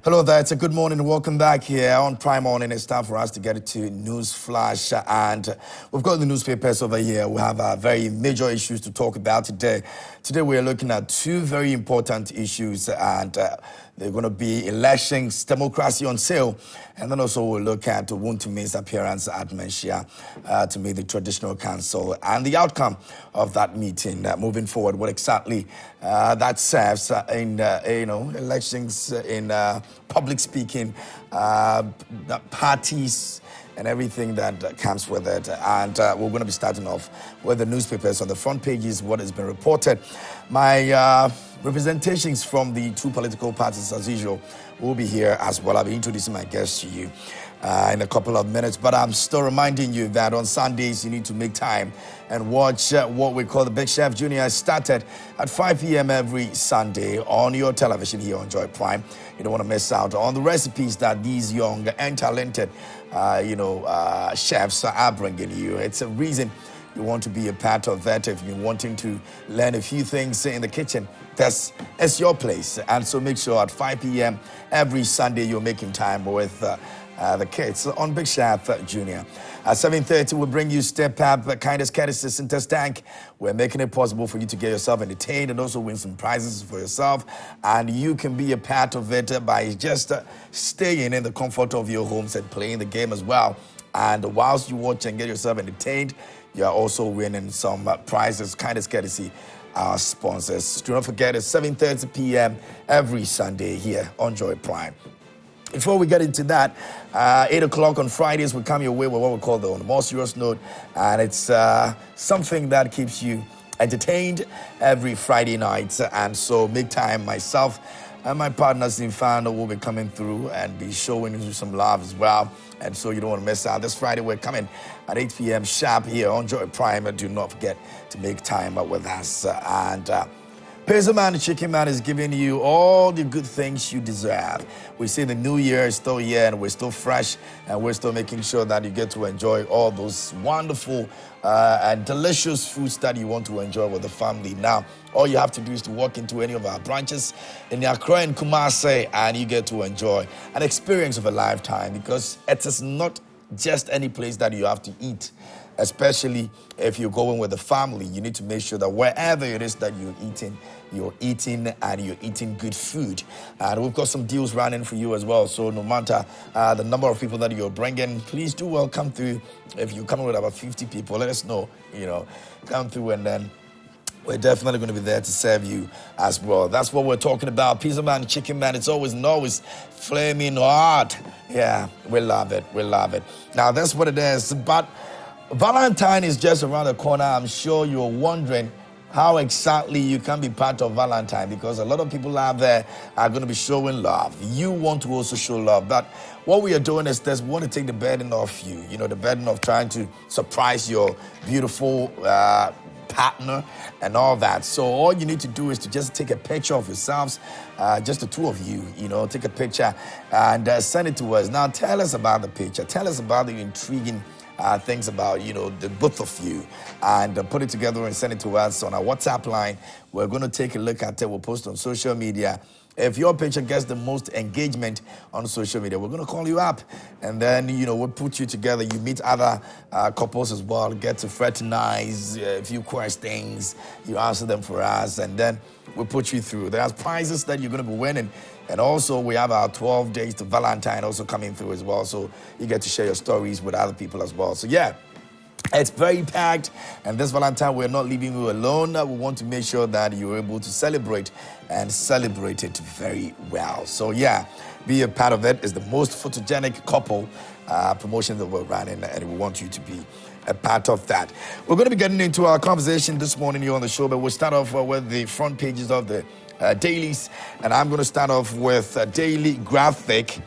Hello there, it's a good morning. Welcome back here on Prime Morning. It's time for us to get into News Flash, and we've got the newspapers over here. We have very major issues to talk about today. Today we're looking at two very important issues, and they're going to be elections, democracy on sale, and then also we'll look at Wuntumi's appearance at Menchia to meet the traditional council and the outcome of that meeting. Moving forward, what exactly that serves in elections, in public speaking, the parties, and everything that comes with it. And we're going to be starting off with the newspapers on the front pages, what has been reported. My representations from the two political parties, as usual, will be here as well. I'll be introducing my guests to you in a couple of minutes. But I'm still reminding you that on Sundays, you need to make time and watch what we call the Big Chef Junior. Started at 5 p.m. every Sunday on your television here on Joy Prime. You don't want to miss out on the recipes that these young and talented, chefs are bringing you. It's a reason you want to be a part of that. If you're wanting to learn a few things in the kitchen, it's your place. And so make sure at 5 p.m. every Sunday you're making time with the kids on Big Chef Junior. At 7:30, we'll bring you Step Up, Kindness Courtesy Center Tank. We're making it possible for you to get yourself entertained and also win some prizes for yourself. And you can be a part of it by just staying in the comfort of your homes and playing the game as well. And whilst you watch and get yourself entertained, you're also winning some prizes, Kindness Courtesy our sponsors. Do not forget, it's 7:30 p.m. every Sunday here on Joy Prime. Before we get into that, 8 o'clock on Fridays, we come your way with what we call on the more serious note. And it's something that keeps you entertained every Friday night. And so make time, myself and my partners in fan will be coming through and be showing you some love as well. And so you don't want to miss out. This Friday, we're coming at 8 p.m. sharp here on Joy Prime. And do not forget to make time with us. Pizza Man, the Chicken Man is giving you all the good things you deserve. We see the new year is still here and we're still fresh and we're still making sure that you get to enjoy all those wonderful and delicious foods that you want to enjoy with the family. Now, all you have to do is to walk into any of our branches in Accra and Kumasi and you get to enjoy an experience of a lifetime, because it is not just any place that you have to eat. Especially if you're going with the family, you need to make sure that wherever it is that you're eating and you're eating good food. And we've got some deals running for you as well. So no matter the number of people that you're bringing, please do well come through. If you're coming with about 50 people, let us know, come through, and then we're definitely going to be there to serve you as well. That's what we're talking about. Pizza Man, Chicken Man, it's always flaming hot. Yeah, we love it. We love it. Now, that's what it is. But Valentine is just around the corner. I'm sure you're wondering how exactly you can be part of Valentine, because a lot of people out there are going to be showing love. You want to also show love. But what we are doing is this: we want to take the burden off you. The burden of trying to surprise your beautiful partner and all that. So all you need to do is to just take a picture of yourselves, just the two of you, take a picture and send it to us. Now tell us about the picture. Tell us about the intriguing things about, the both of you, and put it together and send it to us on our WhatsApp line. We're going to take a look at it. We'll post on social media. If your picture gets the most engagement on social media, we're going to call you up, and then, we'll put you together. You meet other couples as well, get to fraternize a few questions. You answer them for us, and then we'll put you through. There's prizes that you're going to be winning. And also, we have our 12 days to Valentine also coming through as well. So you get to share your stories with other people as well. So yeah, it's very packed. And this Valentine, we're not leaving you alone. We want to make sure that you're able to celebrate and celebrate it very well. So yeah, be a part of it. It's the most photogenic couple promotion that we're running, and we want you to be a part of that. We're going to be getting into our conversation this morning here on the show, but we'll start off with the front pages of the dailies, and I'm going to start off with Daily Graphic.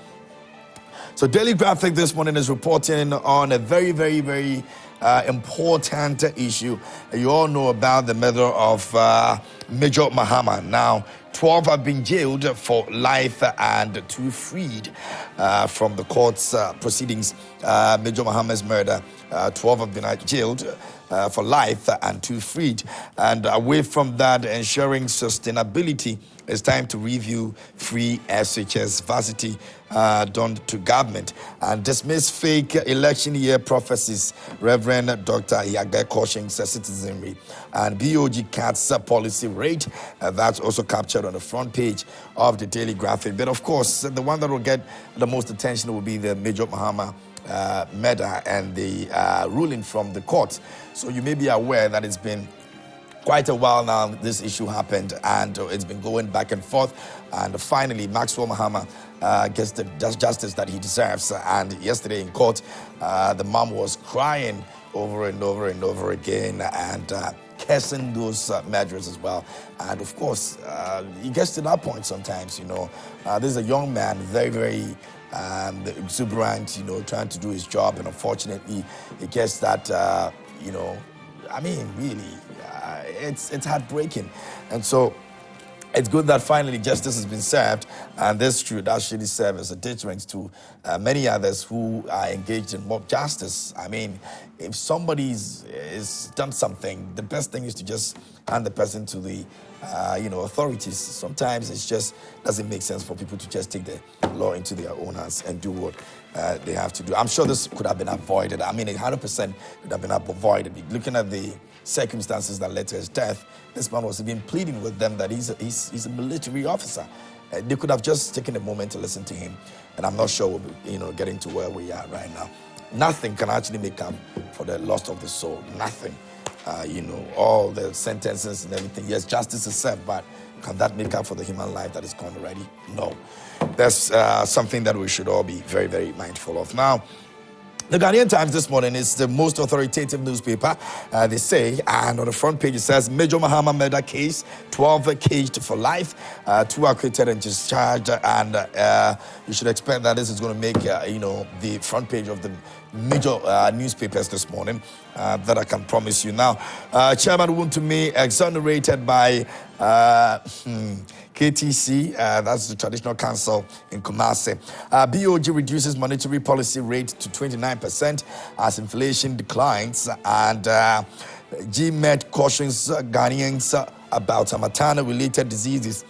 So Daily Graphic this morning is reporting on a very, very, very important issue. You all know about the murder of Major Mahama. Now, 12 have been jailed for life and 2 freed from the court's proceedings. Major Mahama's murder, 12 have been jailed for life and to freed. And away from that, ensuring sustainability, it's time to review free SHS varsity done to government and dismiss fake election year prophecies. Reverend Dr. Yagbe cautions citizenry and BOG cuts policy rate. That's also captured on the front page of the Daily Graphic. But of course, the one that will get the most attention will be the Major Mahama murder and the ruling from the court. So you may be aware that it's been quite a while now this issue happened, and it's been going back and forth, and finally Maxwell Mahama gets the justice that he deserves. And yesterday in court, the mom was crying over and over and over again and cursing those murderers as well. And of course, he gets to that point sometimes, this is a young man, very, very exuberant, trying to do his job, and unfortunately it gets that, really, it's heartbreaking. And so it's good that finally justice has been served, and this should actually serve as a deterrent to many others who are engaged in mob justice. I mean, if somebody's done something, the best thing is to just hand the person to the authorities. Sometimes it just doesn't make sense for people to just take the law into their own hands and do what they have to do. I'm sure this could have been avoided. I mean, 100% could have been avoided. Looking at the circumstances that led to his death, this man was even pleading with them that he's a military officer. They could have just taken a moment to listen to him, and I'm not sure we'll be, getting to where we are right now. Nothing can actually make up for the loss of the soul. Nothing. All the sentences and everything. Yes, justice is served, but can that make up for the human life that is gone already? No. That's something that we should all be very, very mindful of. Now, the Ghanaian Times this morning is the most authoritative newspaper, they say, and on the front page it says, Major Mahama murder case, 12 caged for life, 2 acquitted and discharged, and you should expect that this is going to make, the front page of the major newspapers this morning, that I can promise you. Now, Chairman Wontumi exonerated by KTC, that's the Traditional Council in Kumasi. BOG reduces monetary policy rate to 29% as inflation declines, and GMED cautions Ghanaians about maternal-related diseases.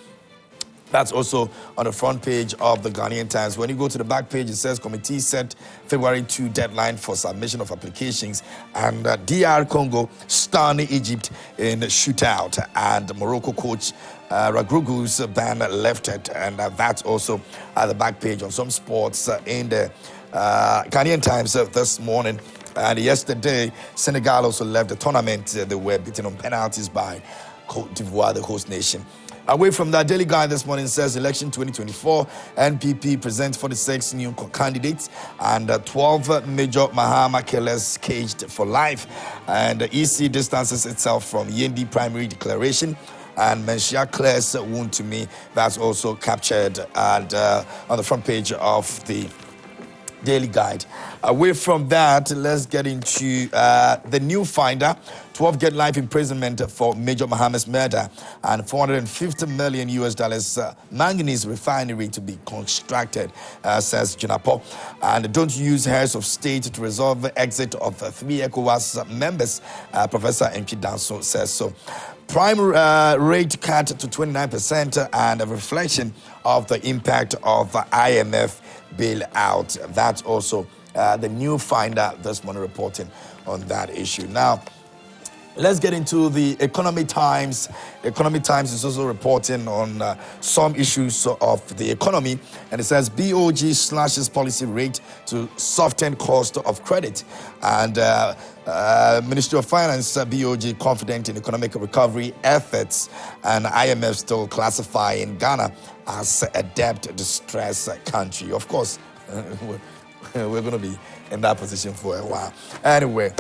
That's also on the front page of the Ghanaian Times. When you go to the back page, it says committee set February 2 deadline for submission of applications, and DR Congo stun Egypt in shootout, and Morocco coach Ragrogu's ban lifted, and that's also at the back page on some sports in the Ghanaian Times this morning. And yesterday, Senegal also left the tournament. They were beaten on penalties by Côte d'Ivoire, the host nation. Away from that, Daily Guide this morning says election 2024, NPP presents 46 new candidates, and 12 major Mahama killers caged for life. And the EC distances itself from Yendi primary declaration, and Menshia Claire's wound to me. That's also captured and on the front page of the Daily Guide. Away from that, let's get into the new finder. 12 get life imprisonment for Major Mahama's murder, and $450 million manganese refinery to be constructed, says Junapo. And don't use heirs of state to resolve the exit of 3 ECOWAS members, Professor Mp Danso says so. Prime rate cut to 29%, and a reflection of the impact of IMF bailout. That's also the new finder this morning reporting on that issue. Now, let's get into the Economy Times. Economy Times is also reporting on some issues of the economy, and it says BOG slashes policy rate to soften cost of credit, and Ministry of Finance, BOG confident in economic recovery efforts, and IMF still classifying Ghana as a debt distress country. Of course, we're going to be in that position for a while. Anyway,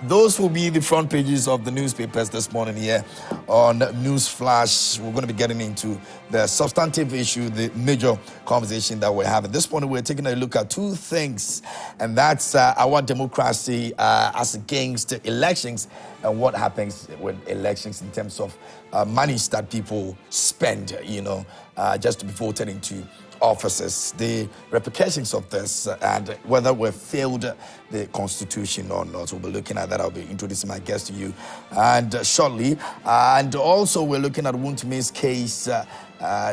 those will be the front pages of the newspapers this morning here on News Flash. We're going to be getting into the substantive issue, the major conversation that we're having. This morning, we're taking a look at 2 things, and that's our democracy as against elections, and what happens with elections in terms of monies that people spend, just to be voted into offices, the repercussions of this, and whether we're failed the Constitution or not. We'll be looking at that. I'll be introducing my guest to you and shortly. And also, we're looking at Wuntumi's case.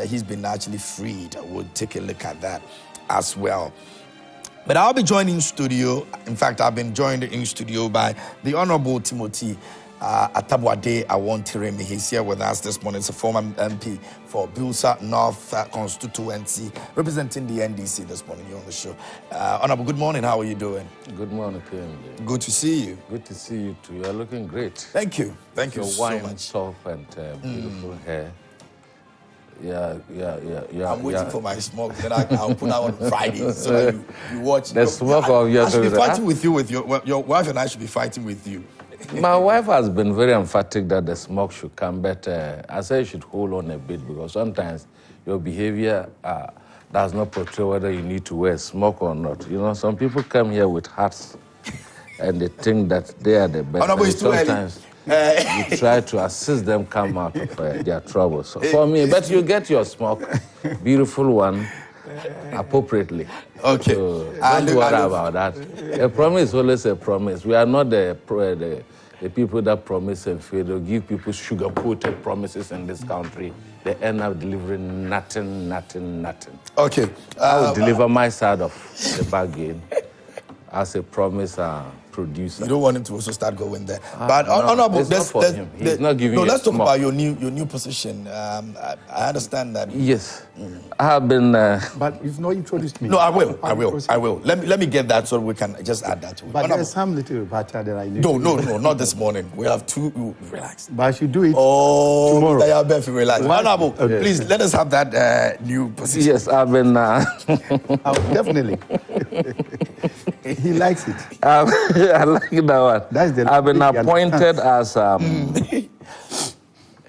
He's been actually freed. We'll take a look at that as well. But I'll be joined in studio. In fact, I've been joined in studio by the Honorable Timothy Atabwade Awontiremi. He's here with us this morning. He's a former MP for Bilsa North constituency, representing the NDC this morning. You're on the show. Honorable, good morning. How are you doing? Good morning, KMJ. Good to see you. Good to see you too. You're looking great. Thank you. Thank you so wine much. top and beautiful hair. Yeah. I'm waiting for my smoke. Then I'll put out on Friday so that you watch. The smoke of your. I should be fighting with you. With your wife and I should be fighting with you. My wife has been very emphatic that the smoke should come, but I say you should hold on a bit because sometimes your behavior does not portray whether you need to wear smoke or not. You know, some people come here with hats and they think that they are the best. Oh, no, it's too sometimes you try to assist them come out of their trouble. So for me, but you get your smoke, beautiful one, appropriately. Okay. So don't worry about that. A promise is always a promise. We are not the people that promise and fail. They give people sugar-coated promises in this country. They end up delivering nothing. Okay. I will deliver my side of the bargain as a promise producer. You don't want him to also start going there. But Honorable, it's not for him. He's not giving you let's talk smoke. about your new position. I understand that. Yes. I have been... But you've not introduced me. No, I will. Let me get that so we can just add that to it. But there's some little matter that I need. No, not this morning. We have two. Relax. But I should do it tomorrow. tomorrow. Relax. Honorable, please let us have that new position. Yes, I've been... Definitely. He likes it. I like that one. I've been appointed as a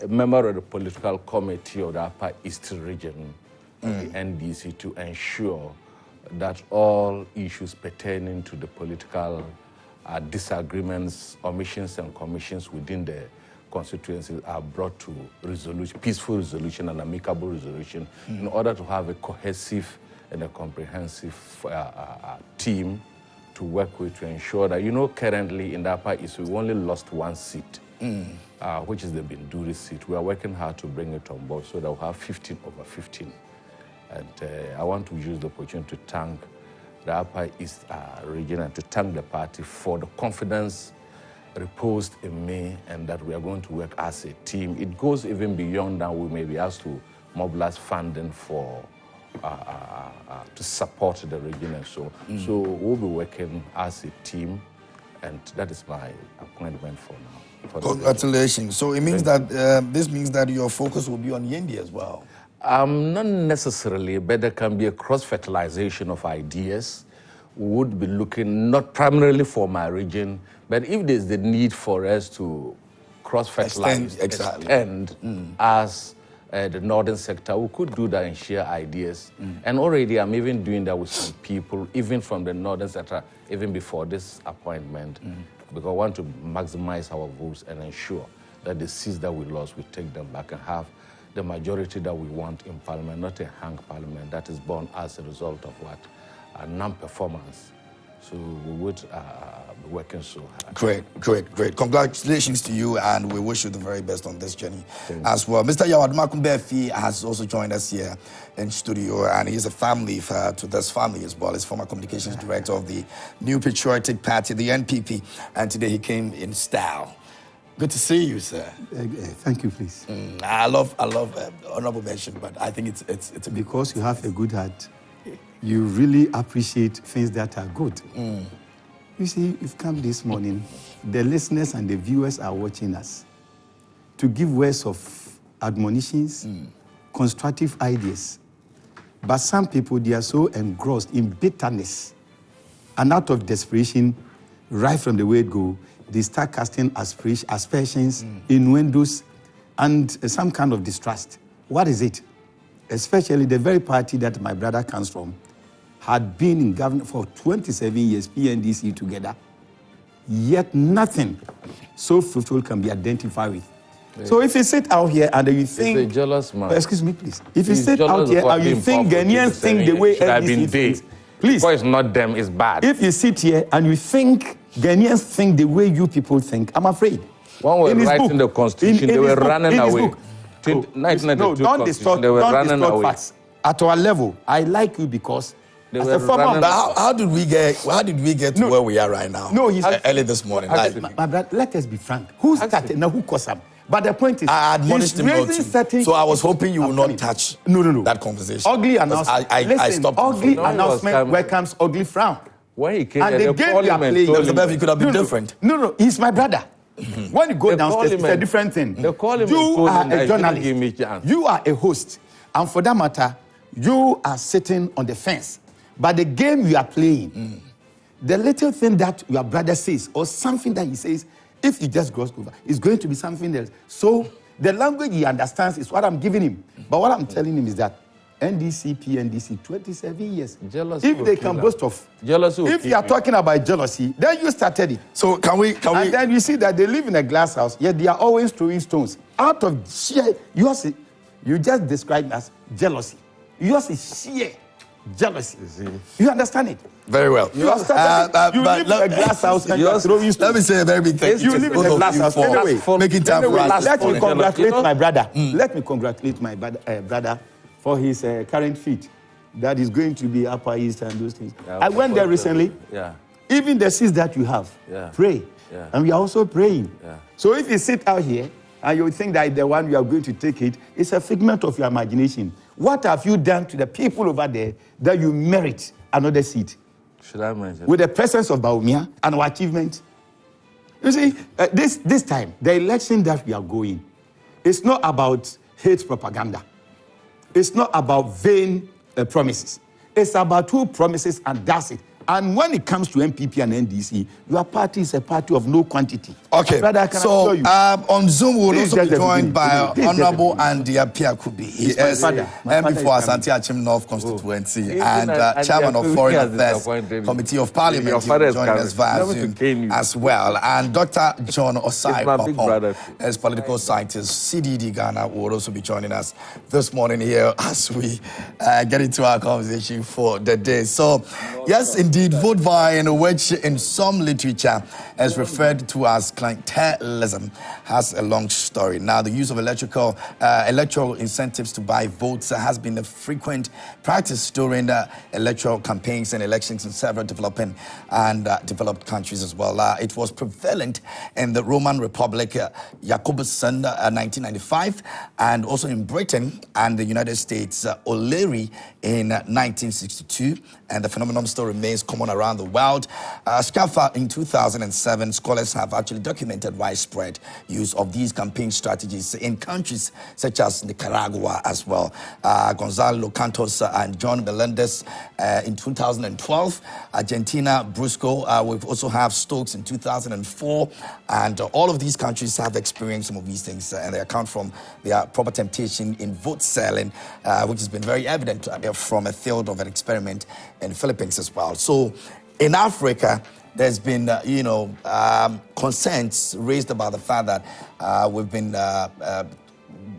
member of the political committee of the Upper East Region, the NDC, to ensure that all issues pertaining to the political disagreements, omissions, and commissions within the constituencies are brought to peaceful resolution and amicable resolution in order to have a cohesive and a comprehensive team to work with to ensure that, currently in the Upper East, we only lost one seat, which is the Binduri seat. We are working hard to bring it on board so that we'll have 15 over 15. And I want to use the opportunity to thank the Upper East region and to thank the party for the confidence reposed in me and that we are going to work as a team. It goes even beyond that. We may be asked to mobilize funding for to support the region and so. So we'll be working as a team, and that is my appointment for now. Congratulations. So it means that this means that your focus will be on Yendi as well. Not necessarily, but there can be a cross-fertilization of ideas. We would be looking not primarily for my region, but if there's the need for us to cross-fertilize, extend as the northern sector, we could do that and share ideas. And already I'm even doing that with some people, even from the northern sector, even before this appointment, because I want to maximize our votes and ensure that the seats that we lost, we take them back and have the majority that we want in parliament, not a hung parliament that is born as a result of what? A non-performance. So we would be working so hard. Great. Congratulations to you, and we wish you the very best on this journey as well. Mr. Yawad Makumbefi has also joined us here in studio, and he's a family to this family as well. He's former communications director of the New Patriotic Party, the NPP, and today he came in style. Good to see you, sir. Thank you, please. I love honorable mention, but I think it's a because you have a good heart. You really appreciate things that are good. You see, you've come this morning, the listeners and the viewers are watching us to give words of admonitions, constructive ideas. But some people, they are so engrossed in bitterness, and out of desperation, right from the word go, they start casting aspersions, innuendos, and some kind of distrust. What is it? Especially the very party that my brother comes from had been in government for 27 years, PNDC together, yet nothing so fruitful can be identified with. So if you sit out here and you think... He's a jealous man. Excuse me, please. If you sit out here and you think Ghanaians think the way NDC thinks, Please. Because it's not them, it's bad. If you sit here and you think Ghanaians think the way you people think, I'm afraid. When we were writing the constitution, they were running away. No, don't distort, facts. At our level, I like you because as a former. But how did we get to where we are right now? No, he's early this morning. My brother, let us be frank. Who started? Now who caused him? But the point is, I admonished him not to. So I was hoping you would not touch that conversation. Ugly announcement. I stopped. Ugly announcement welcomes ugly frown. When he came and here, the game we are playing, Dr. could have been different. No, he's my brother. When you go downstairs, it's a different thing. You are a journalist. You are a host. And for that matter, you are sitting on the fence. But the game you are playing, the little thing that your brother says or something that he says, if he just goes over, it's going to be something else. So the language he understands is what I'm giving him. But what I'm telling him is that NDC, PNDC, 27 years. Jealousy if they can boast of jealousy, if you are talking about jealousy, then you started it. So can we? And then you see that they live in a glass house, yet they are always throwing stones. Out of sheer, you just described as jealousy. Yours is sheer jealousy. You understand it? Very well. You live in a glass house and you are throwing stones. Let me say a very big thank you. You live in a glass house. Anyway, making time for us. Let me congratulate my brother. Let me congratulate my brother for his current feat. That is going to be Upper East and those things. Yeah, I went there recently. Yeah. Even the seats that you have, pray. Yeah. And we are also praying. Yeah. So if you sit out here and you think that the one you are going to take it's a figment of your imagination. What have you done to the people over there that you merit another seat? Should I mention? With the presence of Bawumia and our achievement. You see, this time, the election that we are going, it's not about hate propaganda. It's not about vain promises. It's about who promises and does it. And when it comes to NPP and NDC, your party is a party of no quantity. Okay, so on Zoom we'll also be joined by Honorable Andy Apiakubi. He is MP for Asante Achim North constituency and Chairman of Foreign Affairs Committee of Parliament. He will join us via Zoom as well. And Dr. John Osai Popon, as political scientist, CDD Ghana, will also be joining us this morning here as we get into our conversation for the day. So, yes, indeed, vote buying, which in some literature is referred to as clientelism, has a long story. Now, the use of electoral incentives to buy votes has been a frequent practice during electoral campaigns and elections in several developing and developed countries as well. It was prevalent in the Roman Republic, Jacobson, 1995, and also in Britain and the United States, O'Leary in 1962. And the phenomenon still remains common around the world. Scafa in 2007, scholars have actually documented widespread use of these campaign strategies in countries such as Nicaragua as well. Gonzalo Cantos and John Melendez in 2012. Argentina, Brusco. We also have Stokes in 2004. And all of these countries have experienced some of these things. And they account from their proper temptation in vote selling, which has been very evident from a field of an experiment in the Philippines as well. So in Africa, there's been, concerns raised about the fact that we've been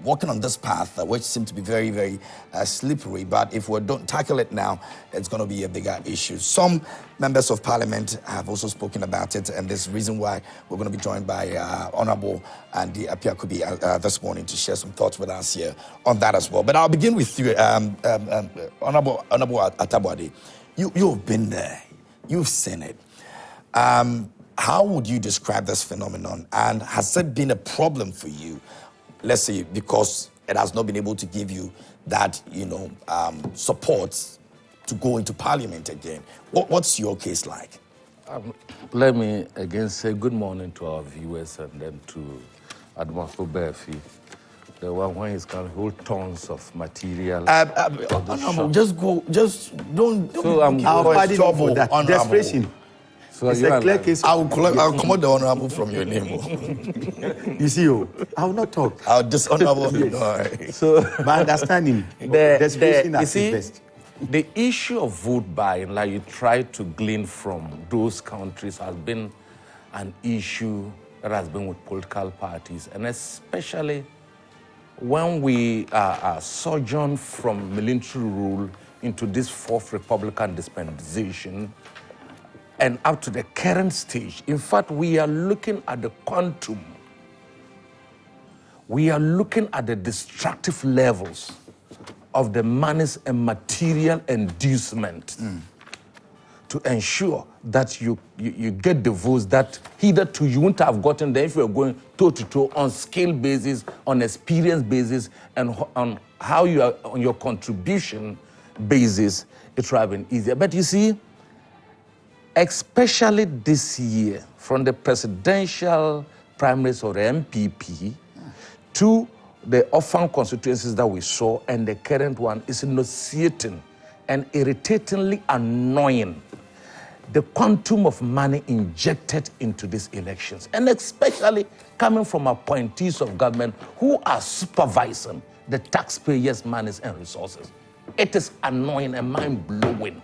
walking on this path, which seems to be very, very slippery. But if we don't tackle it now, it's going to be a bigger issue. Some members of parliament have also spoken about it, and there's a reason why we're going to be joined by Honorable Andy Apiakubi this morning to share some thoughts with us here on that as well. But I'll begin with you, Honorable Atabwade. You've been there. You've seen it. How would you describe this phenomenon? And has it been a problem for you, let's say, because it has not been able to give you that, support to go into parliament again? What's your case like? Let me again say good morning to our viewers and then to Admafo Befi. The one when he's going to hold tons of material. Just don't. So I'm fighting for that. Desperation. So it's a clear case. I'll command the honorable from your name. You see, I will not talk. I'll dishonorable him. Yes. So, by understanding, desperation is best. The issue of vote buying, like you try to glean from those countries, has been an issue that has been with political parties, and especially when we sojourn from military rule into this fourth Republican dispensation and up to the current stage. In fact, we are looking at the quantum. We are looking at the destructive levels of the monies and material inducement to ensure that you get the votes that hitherto you wouldn't have gotten there if you were going toe-to-toe on skill basis, on experience basis, and on how you are on your contribution basis. It would have been easier. But you see, especially this year, from the presidential primaries or the NPP to the orphan constituencies that we saw, and the current one is nauseating and irritatingly annoying. The quantum of money injected into these elections, and especially coming from appointees of government who are supervising the taxpayers' monies and resources. It is annoying and mind-blowing.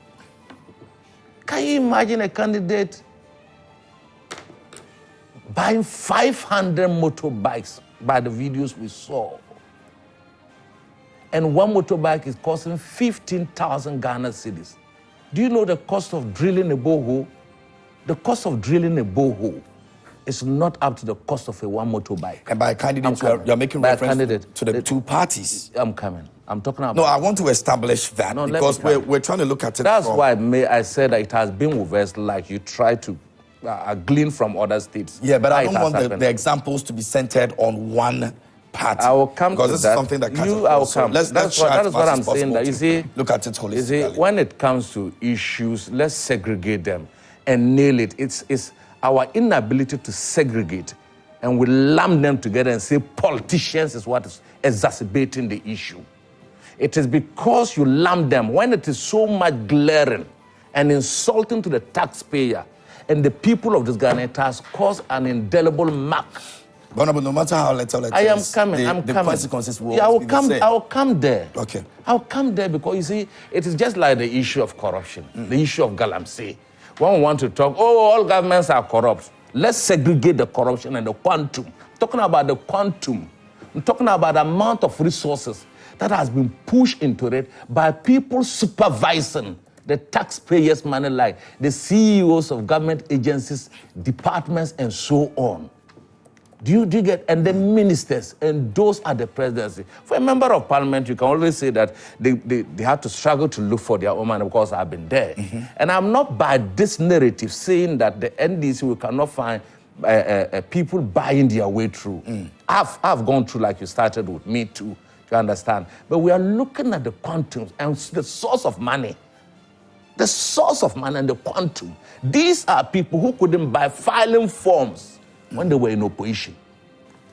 Can you imagine a candidate buying 500 motorbikes by the videos we saw? And one motorbike is costing 15,000 Ghana cedis. Do you know the cost of drilling a borehole? The cost of drilling a borehole is not up to the cost of a one motorbike. And by candidate, you're making reference to the two parties. I'm coming. I'm talking about... No, I want to establish that because we're trying to look at it. That's why I said that it has been reversed, like you try to glean from other states. Yeah, but I don't want the examples to be centered on one party. I will come to that. Because this is something that I will come. That's what I'm saying. That you see, look at it holistically. You see, when it comes to issues, let's segregate them and nail it. It's our inability to segregate, and we lump them together and say politicians is what is exacerbating the issue. It is because you lump them when it is so much glaring and insulting to the taxpayer and the people of this Ghana. It has caused an indelible mark. But no matter how little it is, the consequences will I will come there. Okay. I'll come there because, you see, it is just like the issue of corruption, the issue of galamsey. When we want to talk, all governments are corrupt. Let's segregate the corruption and the quantum. I'm talking about the quantum. I'm talking about the amount of resources that has been pushed into it by people supervising the taxpayers' money, like the CEOs of government agencies, departments, and so on. Do you get, and the ministers, and those are the presidency. For a member of parliament, you can always say that they have to struggle to look for their own money because I've been there. And I'm not by this narrative saying that the NDC, we cannot find people buying their way through. I've gone through, like you started with me too, to understand. But we are looking at the quantums and the source of money. The source of money and the quantum. These are people who couldn't buy filing forms when they were in opposition.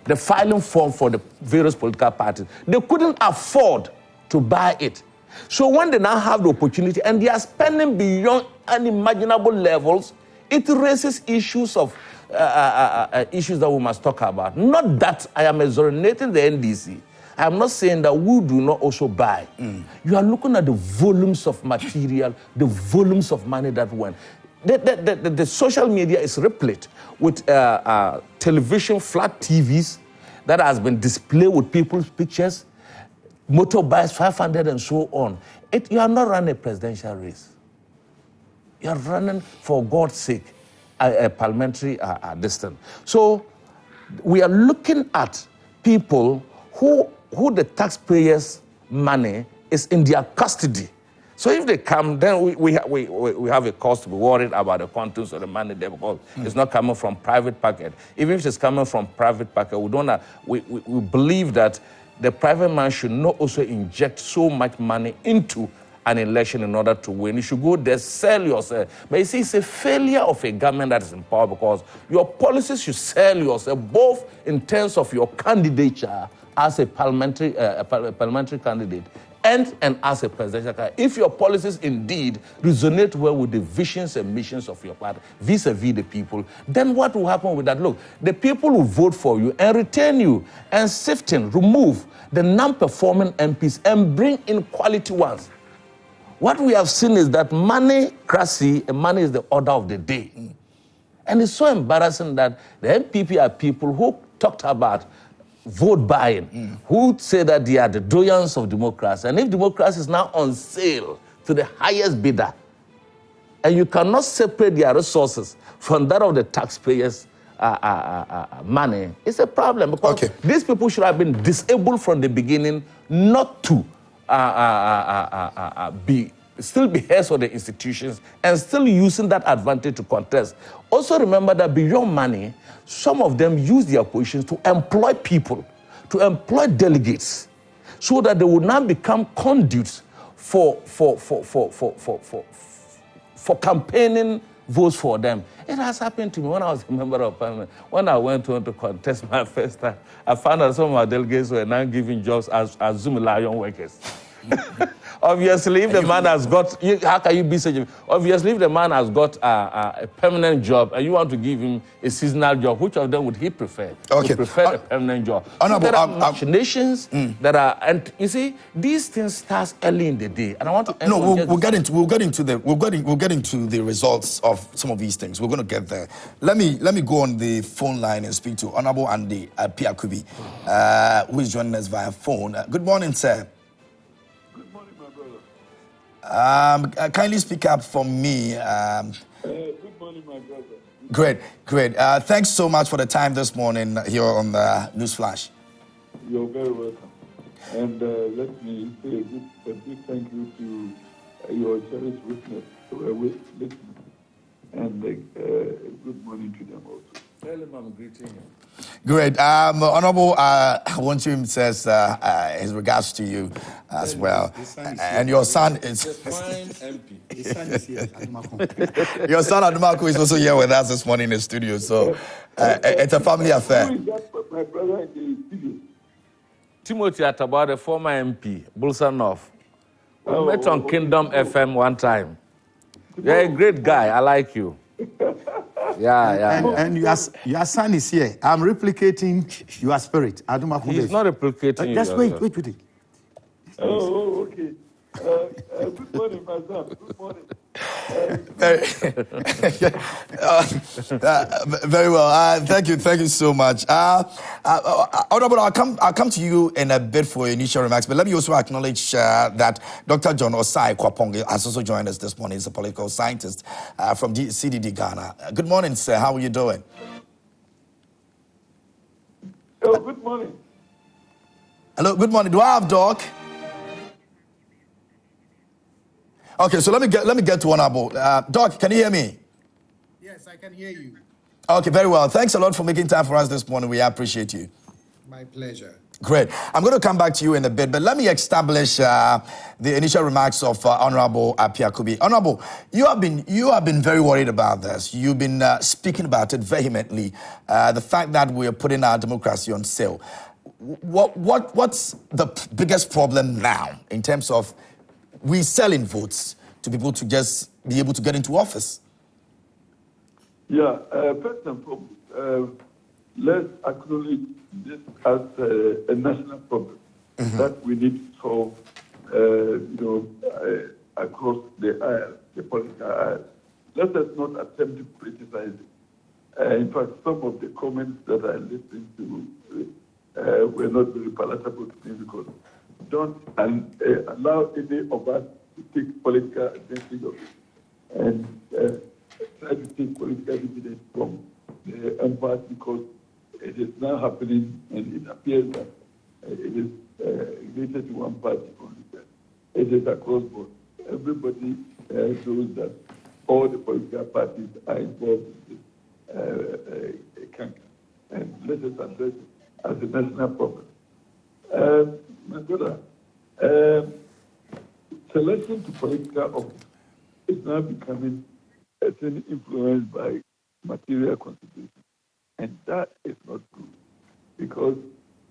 The filing form for the various political parties. They couldn't afford to buy it. So when they now have the opportunity and they are spending beyond unimaginable levels, it raises issues of issues that we must talk about. Not that I am exonerating the NDC. I am not saying that we do not also buy. You are looking at the volumes of material, the volumes of money that went. The social media is replete with television, flat TVs that has been displayed with people's pictures, motorbikes, 500 and so on. You are not running a presidential race. You are running, for God's sake, a parliamentary distance. So we are looking at people who the taxpayers' money is in their custody. So if they come, then we have a cause to be worried about the quantums of the money there because it's not coming from private pocket. Even if it's coming from private pocket, we believe that the private man should not also inject so much money into an election in order to win. You should go there, sell yourself. But you see, it's a failure of a government that is in power because your policies should sell yourself, both in terms of your candidature as a parliamentary candidate and as a presidential candidate. If your policies indeed resonate well with the visions and missions of your party, vis-a-vis the people, then what will happen with that? Look, the people will vote for you and retain you and sift in, remove the non-performing MPs and bring in quality ones. What we have seen is that money-cracy, and money is the order of the day. And it's so embarrassing that the NPP are people who talked about vote buying, who say that they are the doyens of democracy. And if democracy is now on sale to the highest bidder, and you cannot separate their resources from that of the taxpayers' money, it's a problem, because these people should have been disabled from the beginning not to still be heads of the institutions and still using that advantage to contest. Also remember that beyond money, some of them use their positions to employ people, to employ delegates, so that they would now become conduits for campaigning votes for them. It has happened to me when I was a member of parliament. When I went on to contest my first time, I found that some of my delegates were now giving jobs as Zoom Lion workers. Obviously, if the man has got, how can you be such a... Obviously, if the man has got a permanent job and you want to give him a seasonal job, which of them would he prefer? He prefer a permanent job. So there are machinations that are... And you see, these things start early in the day. And I want to... we'll get into the results of some of these things. We're going to get there. Let me go on the phone line and speak to Honorable Andy Piakubi, who is joining us via phone. Good morning, sir. Kindly speak up for me. Good morning, my brother. Great. Thanks so much for the time this morning here on the News Flash. You're very welcome. And let me say a big thank you to your cherished witness who are listening. And good morning to them also. Tell him I'm greeting him. Great. Honorable Wonchim says his regards to you as well. And your son is... Prime MP. His son is here. Your son Adumaku is also here with us this morning in the studio. So it's a family affair. Who is that, my brother in the studio? Timothy Atabwa, the former MP, Bulsa North. We met on Kingdom FM one time. You're a great guy. I like you. And your son is here. I'm replicating your spirit. He's not replicating just wait. Okay. Good morning, my son. Good morning. Very well. Thank you so much. Honorable, I'll come to you in a bit for your initial remarks, but let me also acknowledge that Dr. John Osai Kwapong has also joined us this morning. He's a political scientist from CDD Ghana. Good morning, sir. How are you doing? Oh, good morning. Hello. Good morning. Do I have Doc? Okay, so let me get to Honorable. Doc, can you hear me? Yes, I can hear you. Okay, very well. Thanks a lot for making time for us this morning. We appreciate you. My pleasure. Great. I'm going to come back to you in a bit, but let me establish the initial remarks of Honorable Piakubi. Honorable, you have been very worried about this. You've been speaking about it vehemently. The fact that we are putting our democracy on sale. What's the biggest problem now in terms of we selling votes to people to just be able to get into office? Yeah, first and foremost, let's acknowledge this as a national problem that we need to solve, across the aisle, the political aisle. Let us not attempt to criticize it. In fact, some of the comments that I listened to were not very palatable to me, because don't allow any of us to take political advantage of it and try to take political dividends from the empire, because it is now happening and it appears that it is related to one party only. It is across board. Everybody knows that all the political parties are involved in this campaign, and let us address it as a national problem. My brother, selection to political office is now becoming a thing influenced by material considerations. And that is not good, because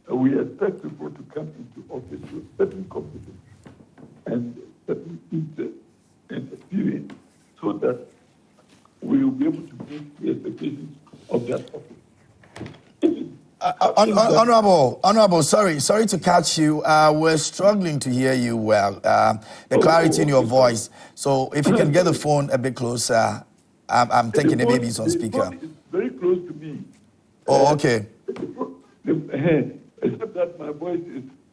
we expect people to come into office with certain competence and certain interest and experience, so that we will be able to meet the expectations of that office. Honorable, sorry to catch you. We're struggling to hear you well. The clarity in your voice. So if you can get the phone a bit closer, I'm thinking maybe it's on speaker. The phone is very close to me. Oh, okay. Except that my voice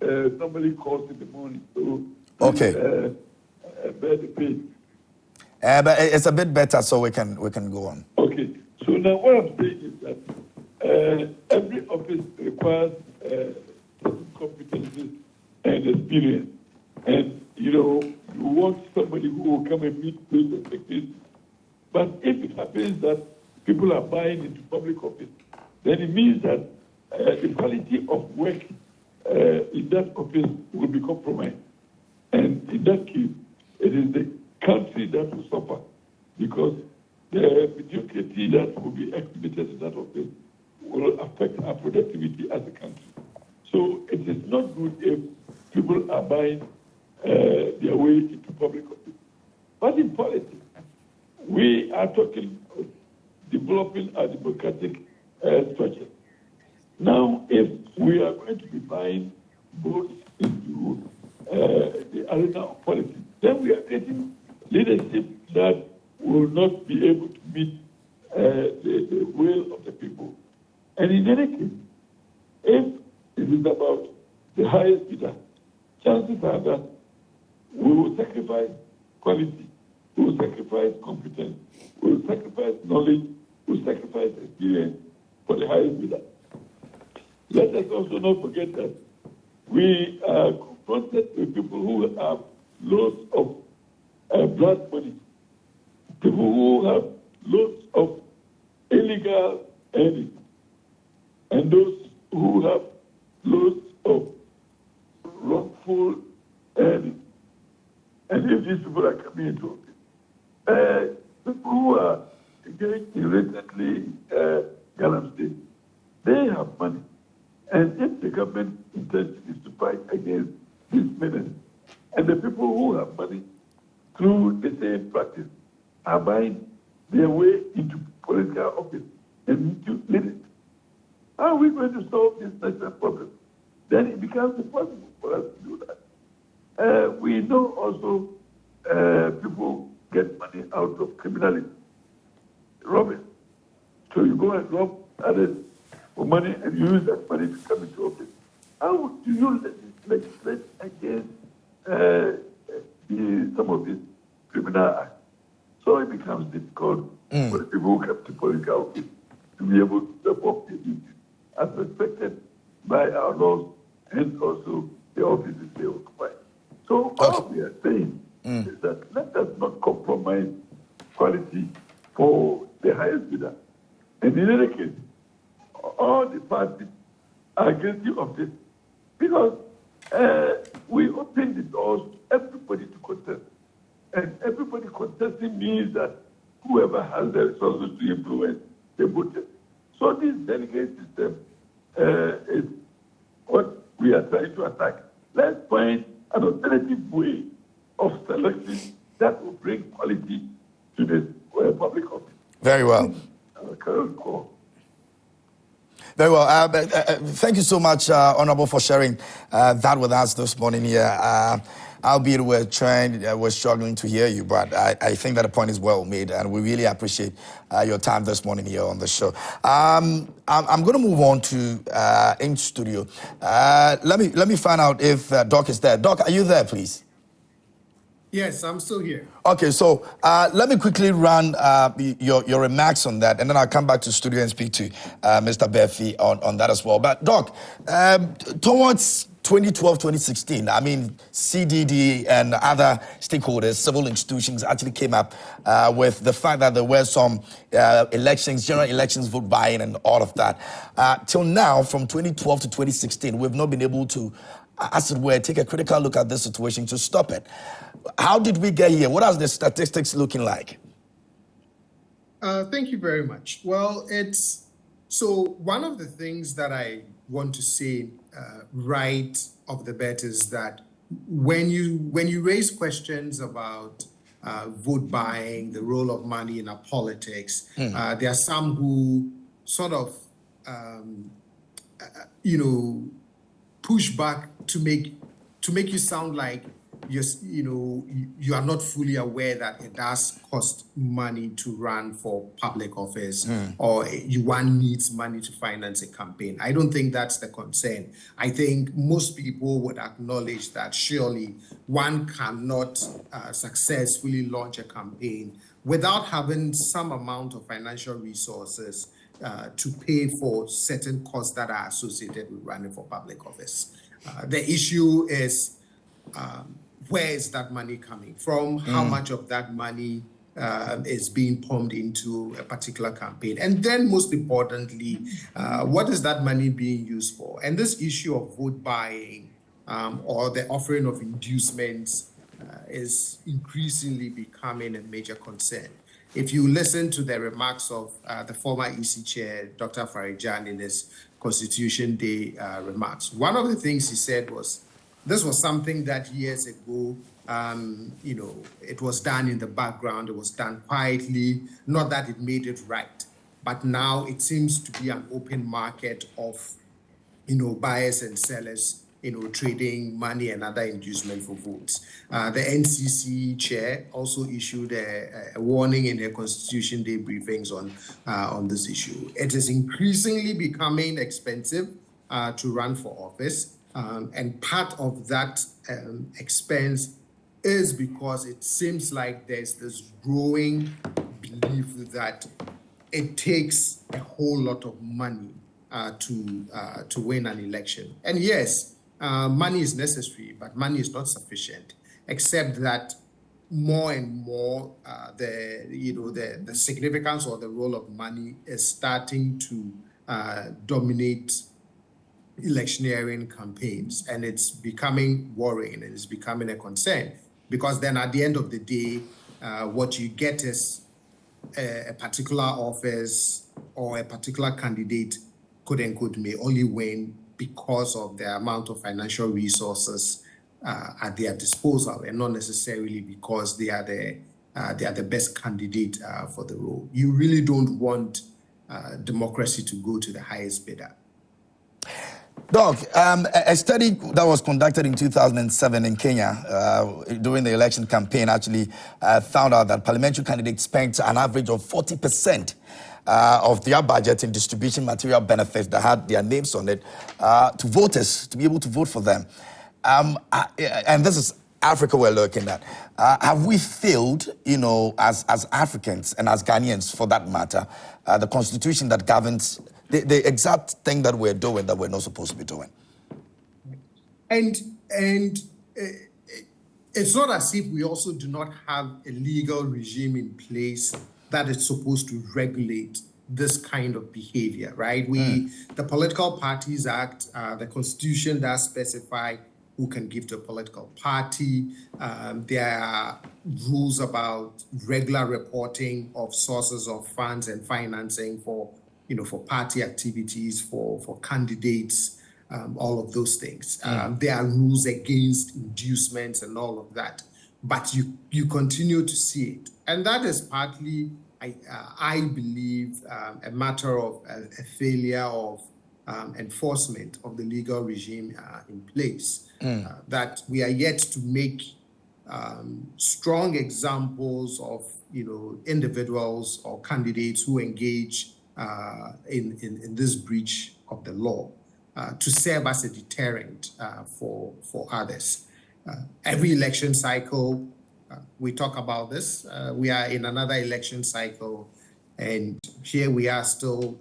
is normally coarse in the morning. So okay. bear the pain. But it's a bit better, so we can go on. Okay. So now what I'm saying is that every office requires certain competencies and experience. And, you want somebody who will come and meet those expectations. But if it happens that people are buying into public office, then it means that the quality of work in that office will be compromised. And in that case, it is the country that will suffer because the mediocrity that will be exhibited in that office will affect our productivity as a country. So it is not good if people are buying their way into public office. But in politics, we are talking of developing a democratic structure. Now, if we are going to be buying votes into the arena of politics, then we are getting leadership that will not be able to meet the will of the people. And in any case, if it is about the highest bidder, chances are that we will sacrifice quality, we will sacrifice competence, we will sacrifice knowledge, we will sacrifice experience for the highest bidder. Let us also not forget that we are confronted with people who have loads of blood money, people who have loads of illegal earnings, and those who have loads of wrongful earnings. And if these people are coming into office, people who are engaged in recently galamsey, they have money. And if the government intention is to fight against this menace, and the people who have money through the same practice are buying their way into political office and into leadership, how are we going to solve this national problem? Then it becomes impossible for us to do that. We know also people get money out of criminality, robbing. So you go and rob others for money and you use that money to come into office. How do you legislate against some of these criminal acts? So it becomes difficult for the people who come to political office to be able to perform their duties as respected by our laws and also the offices they occupy. So all we are saying is that let us not compromise quality for the highest bidder. And in any case, all the parties are guilty of this because we open the doors to everybody to contest. And everybody contesting means that whoever has the resources to influence the voters. So this delegate system is what we are trying to attack. Let's find an alternative way of selection that will bring quality to this public office. Very well. Very well. Thank you so much, Honorable, for sharing that with us this morning here. Albeit we're struggling to hear you, but I think that the point is well made, and we really appreciate your time this morning here on the show. I'm going to move on to in studio. Let me find out if Doc is there. Doc, are you there, please? Yes, I'm still here. Okay, so let me quickly run your remarks on that, and then I'll come back to studio and speak to Mr. Berfi on that as well. But Doc, towards 2012, 2016, I mean, CDD and other stakeholders, civil institutions actually came up with the fact that there were some elections, general elections, vote buying and all of that. Till now, from 2012 to 2016, we've not been able to, as it were, take a critical look at this situation to stop it. How did we get here? What are the statistics looking like? Thank you very much. Well, so one of the things that I want to say right off the bat is that when you raise questions about vote buying, the role of money in our politics, there are some who sort of push back to make you sound like you are not fully aware that it does cost money to run for public office, or one needs money to finance a campaign. I don't think that's the concern. I think most people would acknowledge that surely one cannot successfully launch a campaign without having some amount of financial resources to pay for certain costs that are associated with running for public office. The issue is, where is that money coming from? How much of that money is being pumped into a particular campaign? And then most importantly, what is that money being used for? And this issue of vote buying or the offering of inducements is increasingly becoming a major concern. If you listen to the remarks of the former EC chair, Dr. Farijan, in his Constitution Day remarks, one of the things he said was, this was something that years ago, it was done in the background, it was done quietly, not that it made it right, but now it seems to be an open market of, buyers and sellers, trading money and other inducement for votes. The NCC chair also issued a warning in her Constitution Day briefings on this issue. It is increasingly becoming expensive to run for office. And part of that expense is because it seems like there's this growing belief that it takes a whole lot of money to win an election. And yes, money is necessary, but money is not sufficient, except that more and more the significance or the role of money is starting to dominate electioneering campaigns, and it's becoming worrying and it's becoming a concern, because then at the end of the day, what you get is a particular office or a particular candidate, quote unquote, may only win because of the amount of financial resources at their disposal, and not necessarily because they are the best candidate for the role. You really don't want democracy to go to the highest bidder. Doc, a study that was conducted in 2007 in Kenya during the election campaign actually found out that parliamentary candidates spent an average of 40% of their budget in distributing material benefits that had their names on it to voters, to be able to vote for them. And this is Africa we're looking at. Have we failed, as Africans and as Ghanaians, for that matter, the constitution that governs the exact thing that we're doing that we're not supposed to be doing? And it's not as if we also do not have a legal regime in place that is supposed to regulate this kind of behavior, right? The Political Parties Act, the Constitution does specify who can give to a political party. There are rules about regular reporting of sources of funds and financing for party activities, for candidates, all of those things. There are rules against inducements and all of that, but you continue to see it. And that is partly, I believe, a matter of a failure of enforcement of the legal regime in place, that we are yet to make strong examples of individuals or candidates who engage in this breach of the law to serve as a deterrent for others. Every election cycle, we talk about this. We are in another election cycle, and here we are still,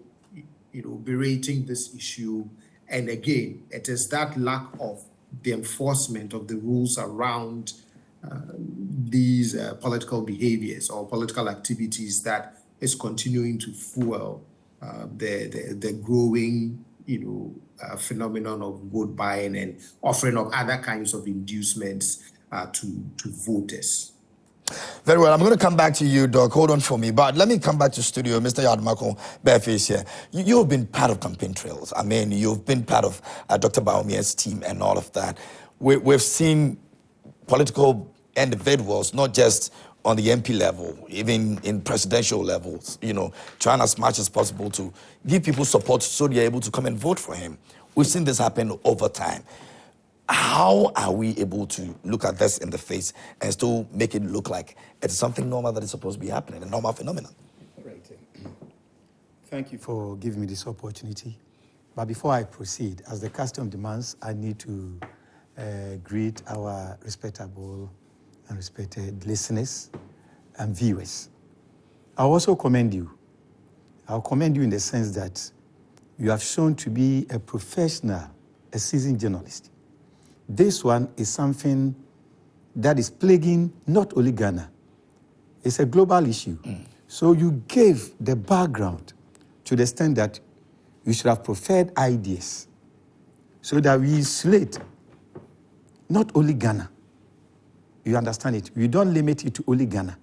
berating this issue. And again, it is that lack of the enforcement of the rules around these political behaviors or political activities that is continuing to fuel the growing, phenomenon of vote buying and offering of other kinds of inducements to voters. Very well. I'm going to come back to you, Doc. Hold on for me. But let me come back to studio. Mr. Yadmako Bareface here. You have been part of campaign trails. I mean, you've been part of Dr. Baumier's team and all of that. We've seen political individuals, not just on the MP level, even in presidential levels, trying as much as possible to give people support so they're able to come and vote for him. We've seen this happen over time. How are we able to look at this in the face and still make it look like it's something normal that is supposed to be happening, a normal phenomenon? All right. Thank you for giving me this opportunity. But before I proceed, as the custom demands, I need to greet our respectable and respected listeners and viewers. I also commend you. I'll commend you in the sense that you have shown to be a professional, a seasoned journalist. This one is something that is plaguing not only Ghana. It's a global issue. So you gave the background to the extent that you should have preferred ideas so that we insulate not only Ghana. You understand it? You don't limit it to only Ghana.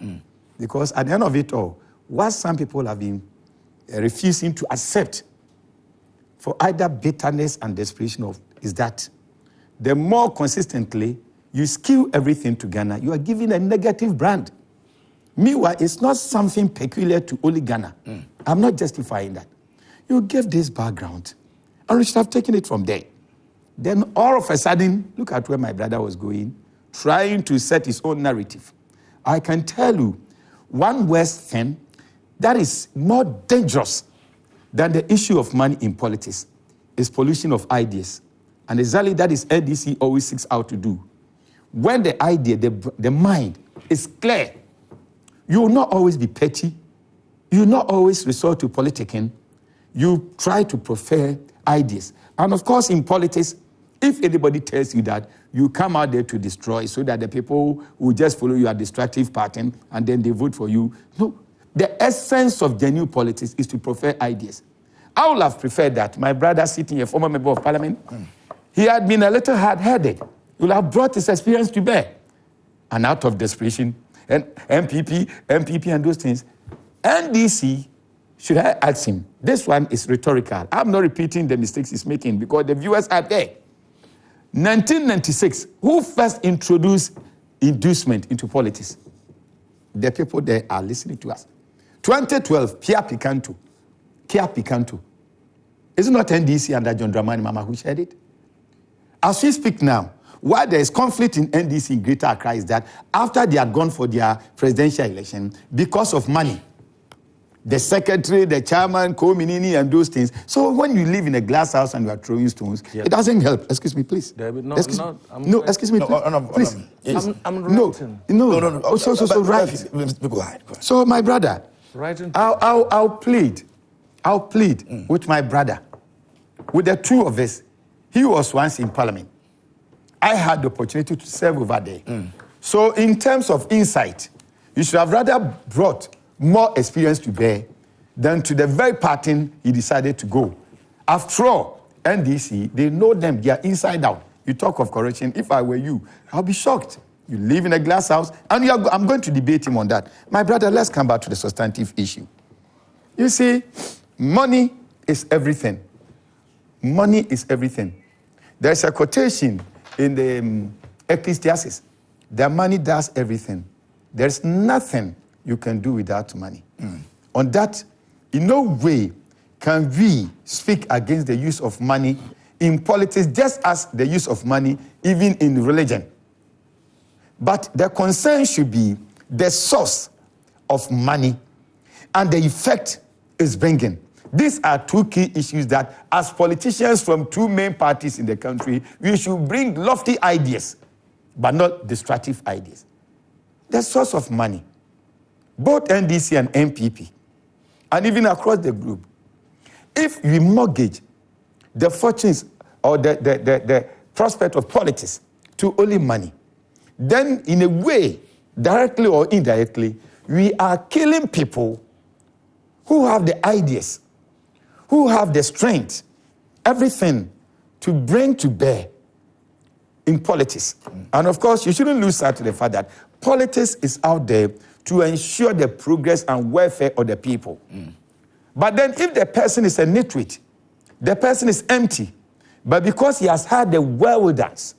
Because at the end of it all, what some people have been refusing to accept for either bitterness and desperation of is that the more consistently you skew everything to Ghana, you are giving a negative brand. Meanwhile, it's not something peculiar to only Ghana. I'm not justifying that. You gave this background, and we should have taken it from there. Then all of a sudden, look at where my brother was going, trying to set his own narrative. I can tell you one worse thing that is more dangerous than the issue of money in politics is pollution of ideas. And exactly that is NDC always seeks out to do. When the idea, the mind is clear, you will not always be petty. You will not always resort to politicking. You try to prefer ideas. And of course, in politics, if anybody tells you that, you come out there to destroy so that the people who just follow you are destructive pattern and then they vote for you. No, the essence of genuine politics is to prefer ideas. I would have preferred that my brother sitting, a former member of parliament, he had been a little hard-headed. He would have brought his experience to bear. And out of desperation, and NPP and those things, NDC, should I ask him, this one is rhetorical. I'm not repeating the mistakes he's making because the viewers are there. 1996, who first introduced inducement into politics? The people there are listening to us. 2012, Kia Picanto. Is it not NDC under John Dramani Mahama who shared it? As we speak now, why there is conflict in NDC in Greater Accra is that after they had gone for their presidential election, because of money, the secretary, the chairman, co-minini, and those things. So when you live in a glass house and you are throwing stones, it doesn't help. Excuse me, please. David, excuse me, please. I'm writing. No. So right. Go ahead. So my brother, Writing. I'll plead with my brother, with the two of us. He was once in parliament. I had the opportunity to serve over there. So in terms of insight, you should have rather brought more experience to bear than to the very pattern he decided to go. After all, NDC, they know them, they are inside out. You talk of corruption, if I were you, I'll be shocked. You live in a glass house, and I'm going to debate him on that. My brother, let's come back to the substantive issue. You see, money is everything. Money is everything. There's a quotation in the Ecclesiastes that money does everything. There's nothing you can do without money. On that, in no way can we speak against the use of money in politics, just as the use of money even in religion. But the concern should be the source of money and the effect it's bringing. These are two key issues that, as politicians from two main parties in the country, we should bring lofty ideas, but not destructive ideas. The source of money. Both NDC and NPP, and even across the group, if we mortgage the fortunes or the prospect of politics to only money, then in a way, directly or indirectly, we are killing people who have the ideas, who have the strength, everything to bring to bear in politics. And of course, you shouldn't lose sight of the fact that politics is out there to ensure the progress and welfare of the people. But then if the person is a nitwit, the person is empty, but because he has had the wherewithals,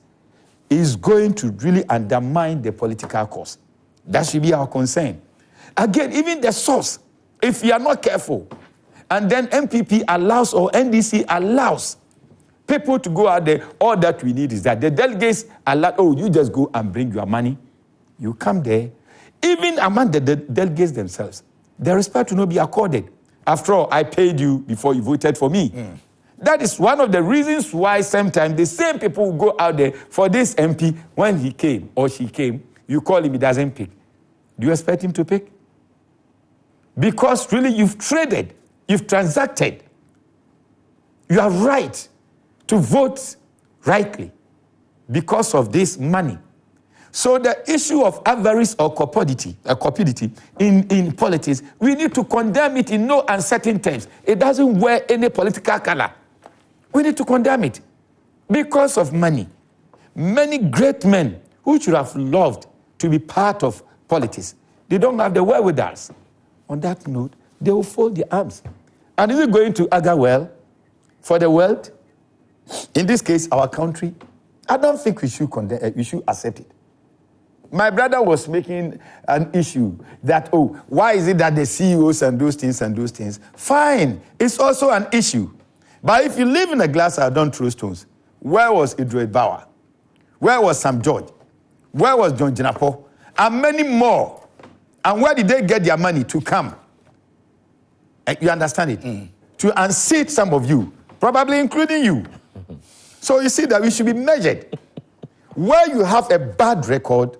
is going to really undermine the political cause. That should be our concern. Again, even the source, if we are not careful, and then NPP allows or NDC allows people to go out there. All that we need is that the delegates allow, oh, you just go and bring your money. You come there. Even among the delegates themselves, the respect will not be accorded. After all, I paid you before you voted for me. That is one of the reasons why sometimes the same people will go out there for this MP. When he came or she came, you call him, he doesn't pick. Do you expect him to pick? Because really you've traded, you've transacted. You are right to vote rightly because of this money. So the issue of avarice or cupidity in politics, we need to condemn it in no uncertain terms. It doesn't wear any political color. We need to condemn it because of money. Many great men who should have loved to be part of politics, they don't have the wherewithal. On that note, they will fold their arms. And is it going to augur well for the world? In this case, our country, I don't think we should accept it. My brother was making an issue that, oh, why is it that the CEOs and those things? Fine, it's also an issue. But if you live in a glass house, don't throw stones. Where was Edward Bauer? Where was Sam George? Where was John Jinapo? And many more. And where did they get their money to come? You understand it? To unseat some of you, probably including you. So you see that we should be measured. Where you have a bad record,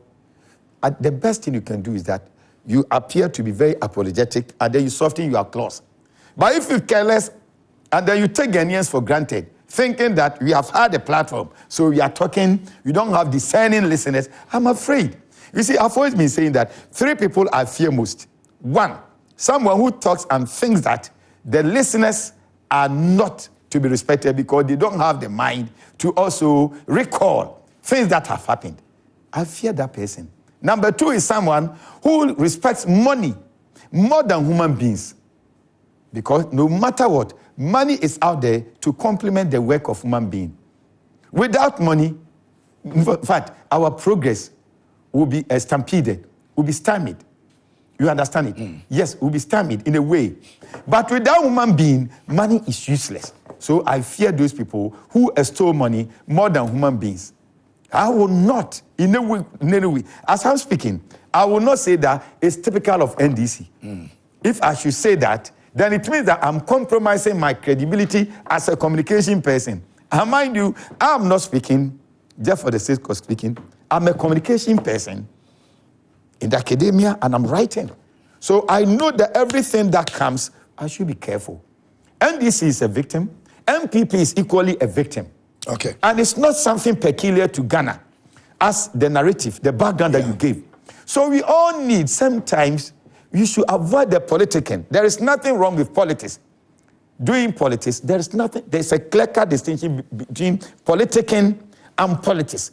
the best thing you can do is that you appear to be very apologetic and then you soften your clause. But if you're careless and then you take Ghanaians for granted, thinking that we have had a platform, so we are talking, you don't have discerning listeners, I'm afraid. You see, I've always been saying that 3 people I fear most. 1, someone who talks and thinks that the listeners are not to be respected because they don't have the mind to also recall things that have happened. I fear that person. Number 2 is someone who respects money more than human beings. Because no matter what, money is out there to complement the work of human being. Without money, in fact, our progress will be stampeded, will be stymied. You understand it? Yes, will be stymied in a way. But without human being, money is useless. So I fear those people who extol money more than human beings. I will not, in any way, as I'm speaking, I will not say that it's typical of NDC. If I should say that, then it means that I'm compromising my credibility as a communication person. And mind you, I'm not speaking just for the sake of speaking. I'm a communication person in the academia and I'm writing. So I know that everything that comes, I should be careful. NDC is a victim. NPP is equally a victim. Okay. And it's not something peculiar to Ghana as the narrative, the background that you gave. So we all need, sometimes, you should avoid the politicking. There is nothing wrong with politics. Doing politics, there's a clear-cut distinction between politicking and politics.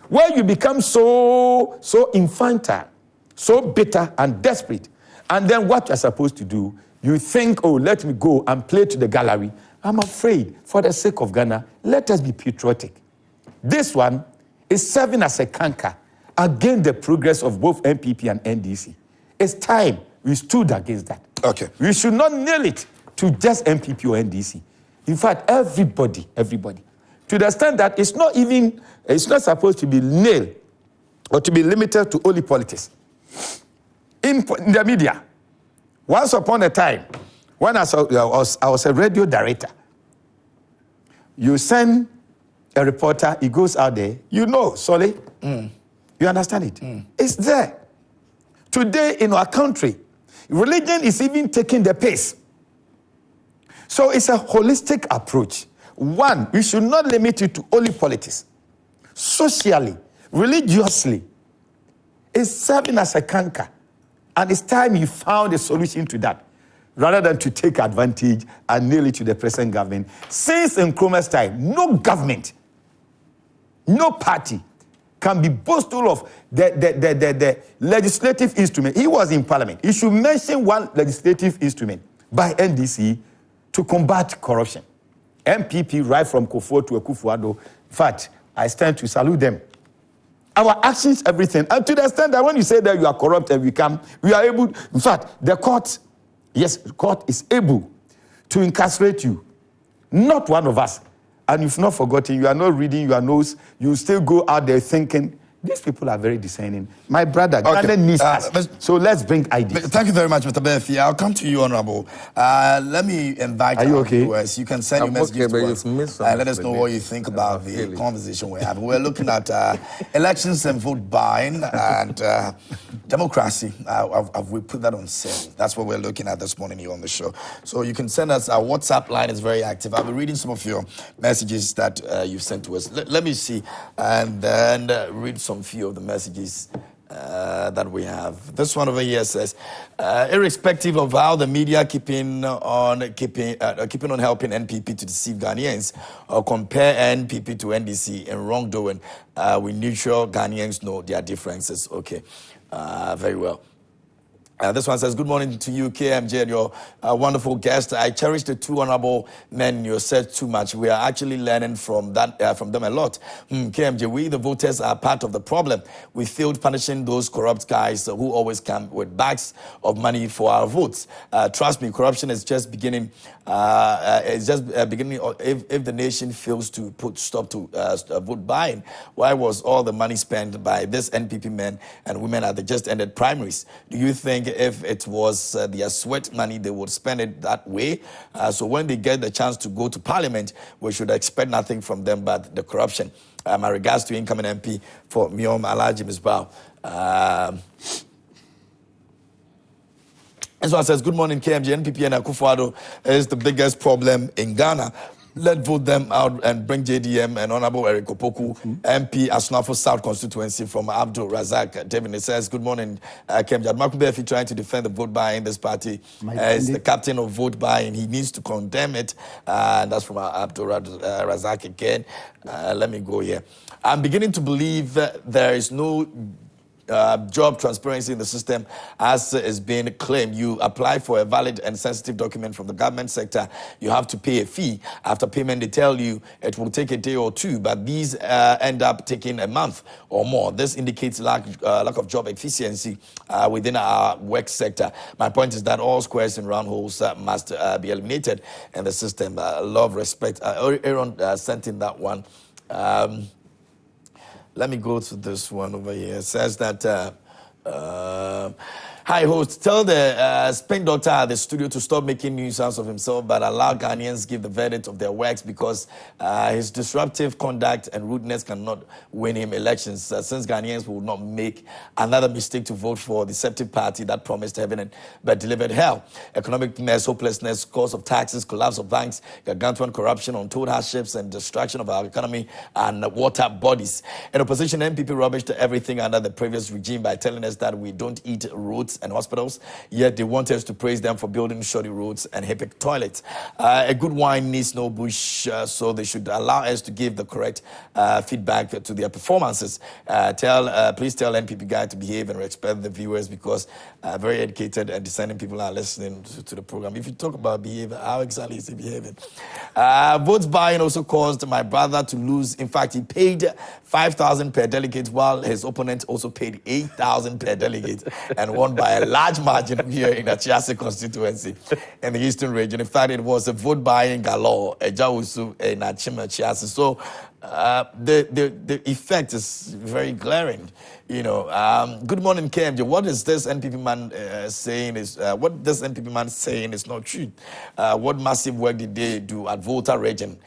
Where you become so infantile, so bitter and desperate, and then what you're supposed to do, you think, oh, let me go and play to the gallery. I'm afraid, for the sake of Ghana, let us be patriotic. This one is serving as a canker against the progress of both NPP and NDC. It's time we stood against that. Okay. We should not nail it to just NPP or NDC. In fact, everybody, to the extent that it's not supposed to be nailed or to be limited to only politics. In the media, once upon a time, when I was a radio director, you send a reporter, he goes out there, you know, Solly, you understand it? It's there. Today in our country, religion is even taking the pace. So it's a holistic approach. 1, we should not limit it to only politics. Socially, religiously, it's serving as a canker. And it's time you found a solution to that, rather than to take advantage and nail it to the present government. Since Nkrumah's time, no government, no party can be boastful of the legislative instrument. He was in parliament. He should mention one legislative instrument by NDC to combat corruption. NPP, right from Kufuor to Akufo-Addo. In fact, I stand to salute them. Our actions, everything. And to the extent that when you say that you are corrupt and we are able, in fact, the court is able to incarcerate you. Not one of us. And you've not forgotten, you are not reading your notes, you still go out there thinking, these people are very discerning. My brother, Ghana needs us. So let's bring ideas. Thank you very much, Mr. Befi. I'll come to you, Honorable. Let me invite Are you okay? viewers. You can send your messages to us. Let us know what you think about the conversation we're having. We're looking at elections and vote buying and democracy. We put that on sale. That's what we're looking at this morning here on the show. So you can send us. Our WhatsApp line is very active. I'll be reading some of your messages that you've sent to us. Let me see, and then read some few of the messages that we have. This one over here says, irrespective of how the media keeping on helping NPP to deceive Ghanaians or compare NPP to NDC in wrongdoing, we neutral Ghanaians know their differences. Okay, very well. This one says, good morning to you, KMJ, and your wonderful guest. I cherish the two honorable men you said too much. We are actually learning from them a lot. KMJ, we the voters are part of the problem. We failed punishing those corrupt guys who always come with bags of money for our votes. Trust me, corruption is just beginning. It's just beginning. If the nation fails to put stop to vote buying, why was all the money spent by this NPP men and women at the just ended primaries? Do you think if it was their sweat money, they would spend it that way? So when they get the chance to go to parliament, we should expect nothing from them but the corruption. My regards to incoming MP for Miom Alhaji Misbah. This one says, good morning, KMG. NPP and Akufo-Addo is the biggest problem in Ghana. Let's vote them out and bring JDM and Honorable Eric Opoku, MP, Asnafo South constituency from Abdul Razak. David says, good morning, KMG. Admakun Befi trying to defend the vote buying in this party. As the captain of vote buying, he needs to condemn it. And that's from Abdul Razak again. Let me go here. I'm beginning to believe there is no job transparency in the system as is being claimed. You apply for a valid and sensitive document from the government sector, you have to pay a fee. After payment, they tell you it will take a day or two, but these end up taking a month or more. This indicates lack of job efficiency within our work sector. My point is that all squares and round holes must be eliminated in the system. Love, respect. Aaron sent in that one. Let me go to this one over here. It says that, hi, host, tell the Spain doctor at the studio to stop making nuisance of himself, but allow Ghanaians give the verdict of their works because his disruptive conduct and rudeness cannot win him elections. Since Ghanaians will not make another mistake to vote for the deceptive party that promised heaven but delivered hell. Economic mess, hopelessness, cost of taxes, collapse of banks, gargantuan corruption, untold hardships, and destruction of our economy and water bodies. In opposition, NPP rubbished everything under the previous regime by telling us that we don't eat roads and hospitals, yet they want us to praise them for building shoddy roads and HIPIC toilets. A good wine needs no bush, so they should allow us to give the correct feedback to their performances. Please tell NPP guy to behave and respect the viewers because very educated and discerning people are listening to the program. If you talk about behavior, how exactly is he behaving? Votes buying also caused my brother to lose. In fact, he paid 5,000 per delegate while his opponent also paid 8,000 per delegate and won by a large margin here in the Chiase constituency in the Eastern region. In fact, it was a vote buying galore, a Jawusu, a Nachima Chiase. So the effect is very glaring. Good morning, KMJ. What is this NPP man saying is what this NPP man saying is not true? What massive work did they do at Volta region?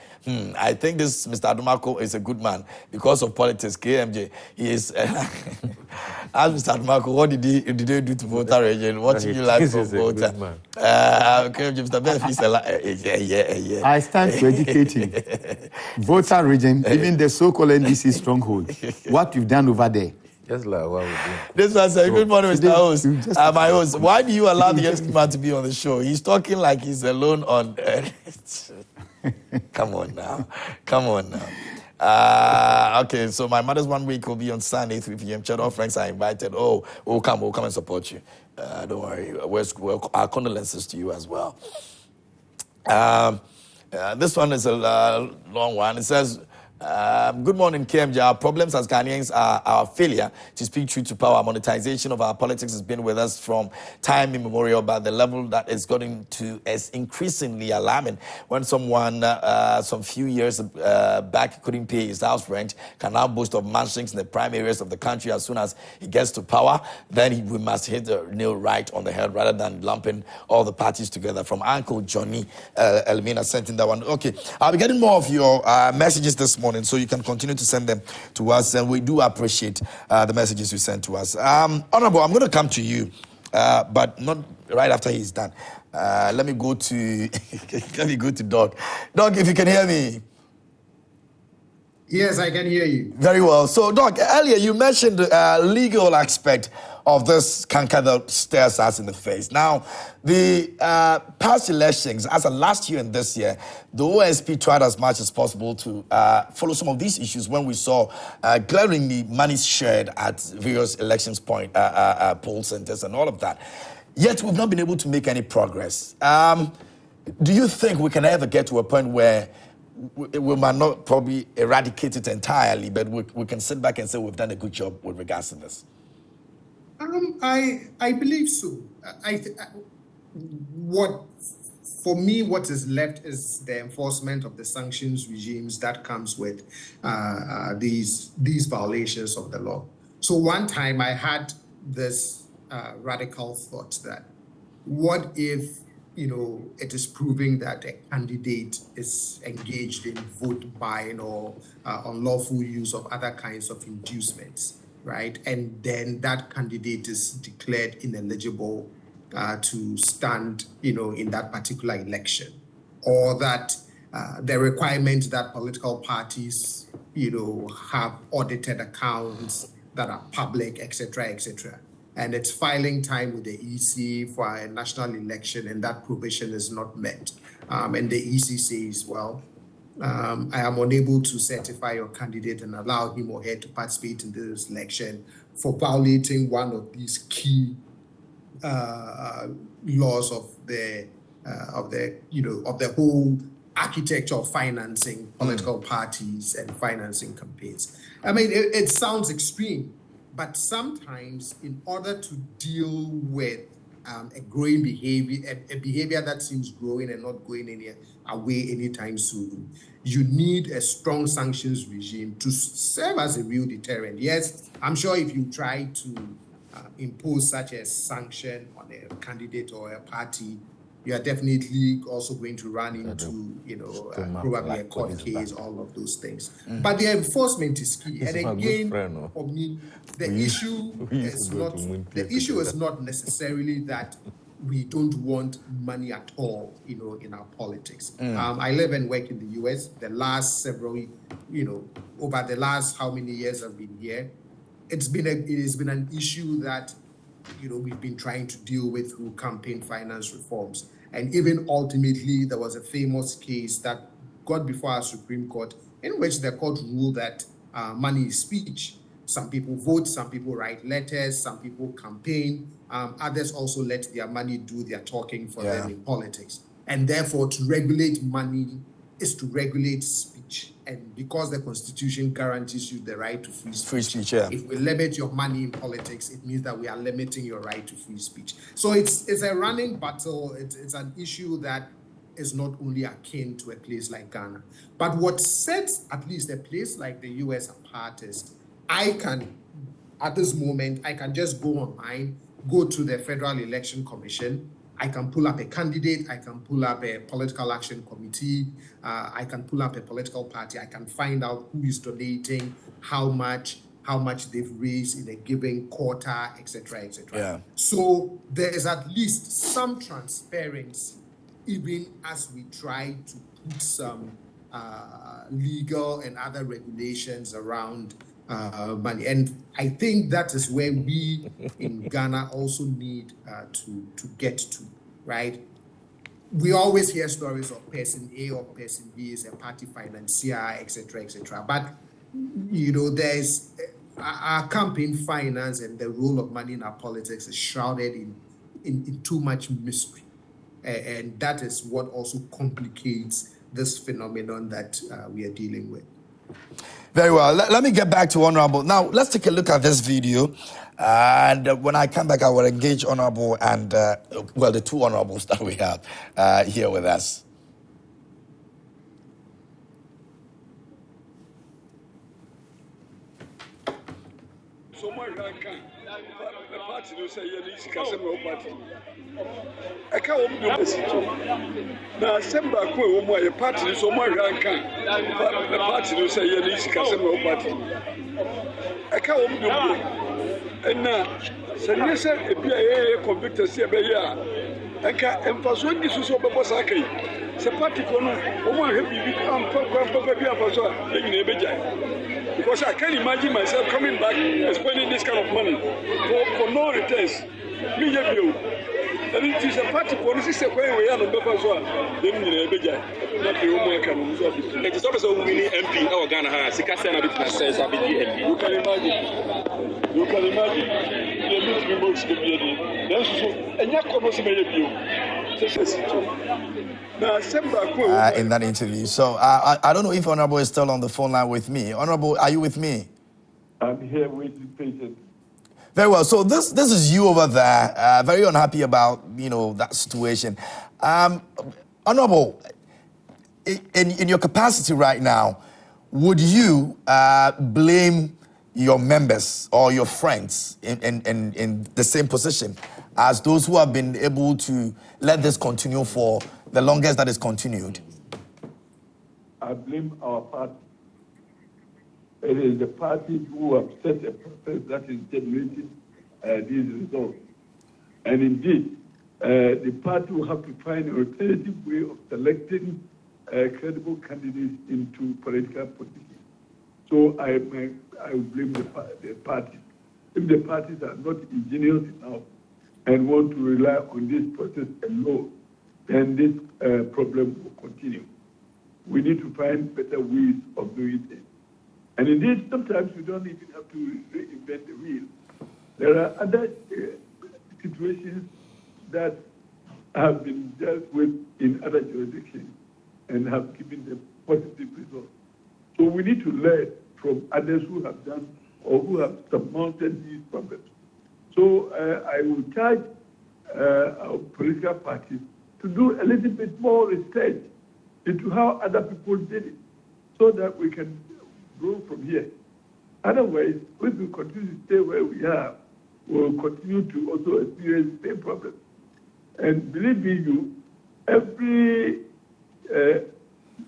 I think this Mr. Adumako is a good man because of politics. KMJ, he is. Ask Mr. Adumako, what did they do to Volta region? What did you like from Volta? KMJ, Mr. Befi is yeah. I stand to educate him. Volta region, even the so-called NDC stronghold. What you've done over there. Just like what we do. This one said, good morning, Mr. Host. My host, why do you allow the NPP man to be on the show? He's talking like he's alone on... Come on now. Okay, so my mother's 1 week will be on Sunday, 3 p.m. All friends are invited. We'll come and support you. Don't worry. Our condolences to you as well. This one is a long one. It says, Good morning, KMJ. Our problems as Ghanaians are our failure to speak truth to power. Monetization of our politics has been with us from time immemorial, but the level that it's gotten to is increasingly alarming. When someone some few years back couldn't pay his house rent, can now boast of mansions in the prime areas of the country as soon as he gets to power, then we must hit the nail right on the head rather than lumping all the parties together. From Uncle Johnny Elmina sent in that one. Okay, I'll be getting more of your messages this morning, so you can continue to send them to us, and we do appreciate the messages you send to us. Honorable, I'm going to come to you, but not right after he's done. Let me go to Doc. Doc, if you can hear me. Yes, I can hear you. Very well. So, Doc, earlier you mentioned the legal aspect of this canker that stares us in the face. Now, the past elections, as of last year and this year, the OSP tried as much as possible to follow some of these issues when we saw glaringly money shared at various elections poll centers and all of that. Yet, we've not been able to make any progress. Do you think we can ever get to a point where we might not probably eradicate it entirely, but we can sit back and say we've done a good job with regards to this? I believe so. For me, what is left is the enforcement of the sanctions regimes that comes with these violations of the law. So one time I had this radical thought that what if it is proving that a candidate is engaged in vote buying or unlawful use of other kinds of inducements, right? And then that candidate is declared ineligible to stand, in that particular election, or that the requirement that political parties, have audited accounts that are public, et cetera, and it's filing time with the EC for a national election, and that provision is not met. And the EC says, well, I am unable to certify your candidate and allow him or her to participate in this election for violating one of these key laws of the whole architecture of financing political parties and financing campaigns. I mean, it sounds extreme, but sometimes in order to deal with a growing behavior, a behavior that seems growing and not going away anytime soon, you need a strong sanctions regime to serve as a real deterrent. Yes, I'm sure if you try to impose such a sanction on a candidate or a party, you are definitely also going to run into, probably a court case, all of those things. But the enforcement is key. And again, for me, the issue is not necessarily that we don't want money at all, in our politics. I live and work in the US. The last several, over the last how many years I've been here, it has been an issue that, we've been trying to deal with through campaign finance reforms. And even ultimately, there was a famous case that got before our Supreme Court in which the court ruled that money is speech. Some people vote, some people write letters, some people campaign. Others also let their money do their talking for them in politics. And therefore, to regulate money is to regulate speech. And because the Constitution guarantees you the right to free speech, if we limit your money in politics, it means that we are limiting your right to free speech. So it's a running battle. It's an issue that is not only akin to a place like Ghana. But what sets at least a place like the US apart is at this moment, I can just go online, go to the Federal Election Commission, I can pull up a candidate, I can pull up a political action committee, I can pull up a political party, I can find out who is donating, how much they've raised in a given quarter, etc. Yeah. So there's at least some transparency, even as we try to put some legal and other regulations around money. And I think that is where we in Ghana also need to get to, right? We always hear stories of person A or person B is a party financier, etc. But, there's our campaign finance and the role of money in our politics is shrouded in too much mystery. And that is what also complicates this phenomenon that we are dealing with. Very well. Let me get back to Honorable. Now, let's take a look at this video. And when I come back, I will engage Honorable and, the two Honorables that we have here with us. So my rank, the party don't say you need to cast a party. I can't do this. Now, send back where my party is so my rank, the party don't say you need to cast a party. I can't do it. And now, send yourself a BIA convicted CBA. I can't emphasize this is over Saki. It's a party for no one have become because I can't imagine myself coming back and spending this kind of money for no returns. Me, you. And it is a party policy where we are on the paper as well. Then you not the woman can. It is also winning MP or Ghana has. Says I MP. You can imagine. You can imagine. You need to be most to be and you come to in that interview. So I don't know if Honorable is still on the phone line with me. Honorable, are you with me? I'm here waiting patiently. Very well. So this is you over there, very unhappy about that situation. Honorable, in your capacity right now, would you blame your members or your friends in the same position as those who have been able to let this continue for the longest that is continued? I blame our party. It is the parties who have set a process that is generating these results. And indeed, the party will have to find an alternative way of selecting credible candidates into political positions. So I will blame the parties. If the parties are not ingenious enough and want to rely on this process alone, then this problem will continue. We need to find better ways of doing it. And indeed, sometimes we don't even have to reinvent the wheel. There are other situations that have been dealt with in other jurisdictions and have given them positive results. So we need to learn from others who have done or who have surmounted these problems. So I will charge our political parties to do a little bit more research into how other people did it so that we can grow from here. Otherwise, if we continue to stay where we are, we'll continue to also experience the same problem. And believe me, every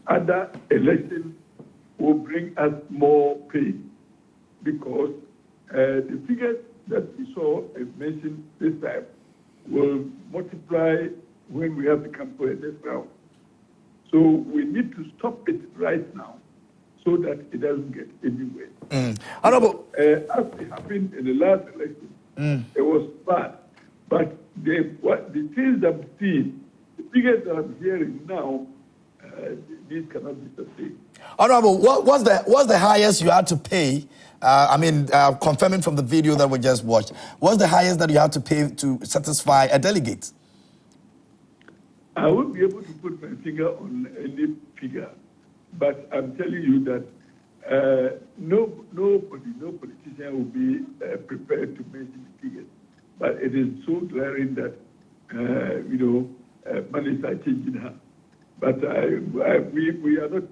other election will bring us more pain because the figures that we saw and mentioned this time will multiply when we have to come for a next round. So we need to stop it right now so that it doesn't get anywhere. Honorable. As it happened in the last election, it was bad. But the things I'm seeing, the figures that I'm hearing now, these cannot be sustained. Honorable, what's the highest you had to pay? Confirming from the video that we just watched, what's the highest that you had to pay to satisfy a delegate? I won't be able to put my finger on any figure, but I'm telling you that no politician will be prepared to mention the figures. But it is so glaring that monies are changing hands. But we are not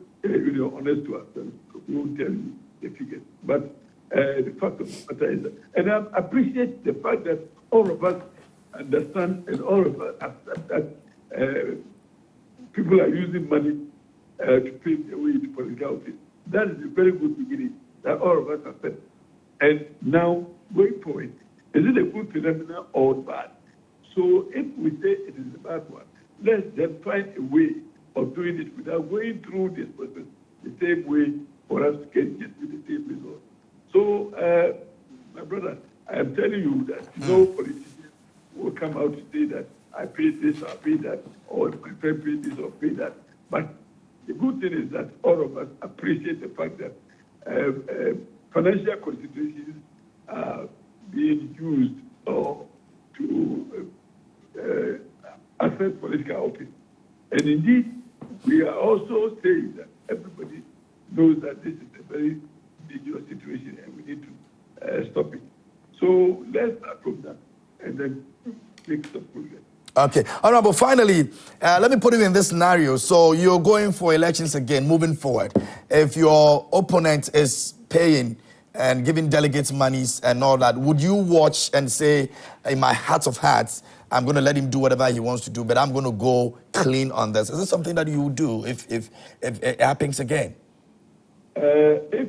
honest to ourselves. We won't tell you the figures. But the fact of the matter is that, and I appreciate the fact that all of us understand and all of us accept that people are using money to pave the way to political office. That is a very good beginning that all of us accept. And now, going forward, is it a good phenomenon or bad? So if we say it is a bad one, let's then find a way of doing it without going through this process the same way for us to get to the same result. So, my brother, I am telling you that no politician will come out to say that I paid this or I paid that, or my friend paid this or paid that. But the good thing is that all of us appreciate the fact that financial considerations are being used to access political office. And indeed, we are also saying that everybody knows that this is a very dangerous situation and we need to stop it. So let's start from that and then make some progress. Okay, Honorable, finally, let me put it in this scenario. So you're going for elections again, moving forward. If your opponent is paying and giving delegates monies and all that, would you watch and say, in my heart of hearts, I'm going to let him do whatever he wants to do, but I'm going to go clean on this? Is this something that you would do if it happens again? If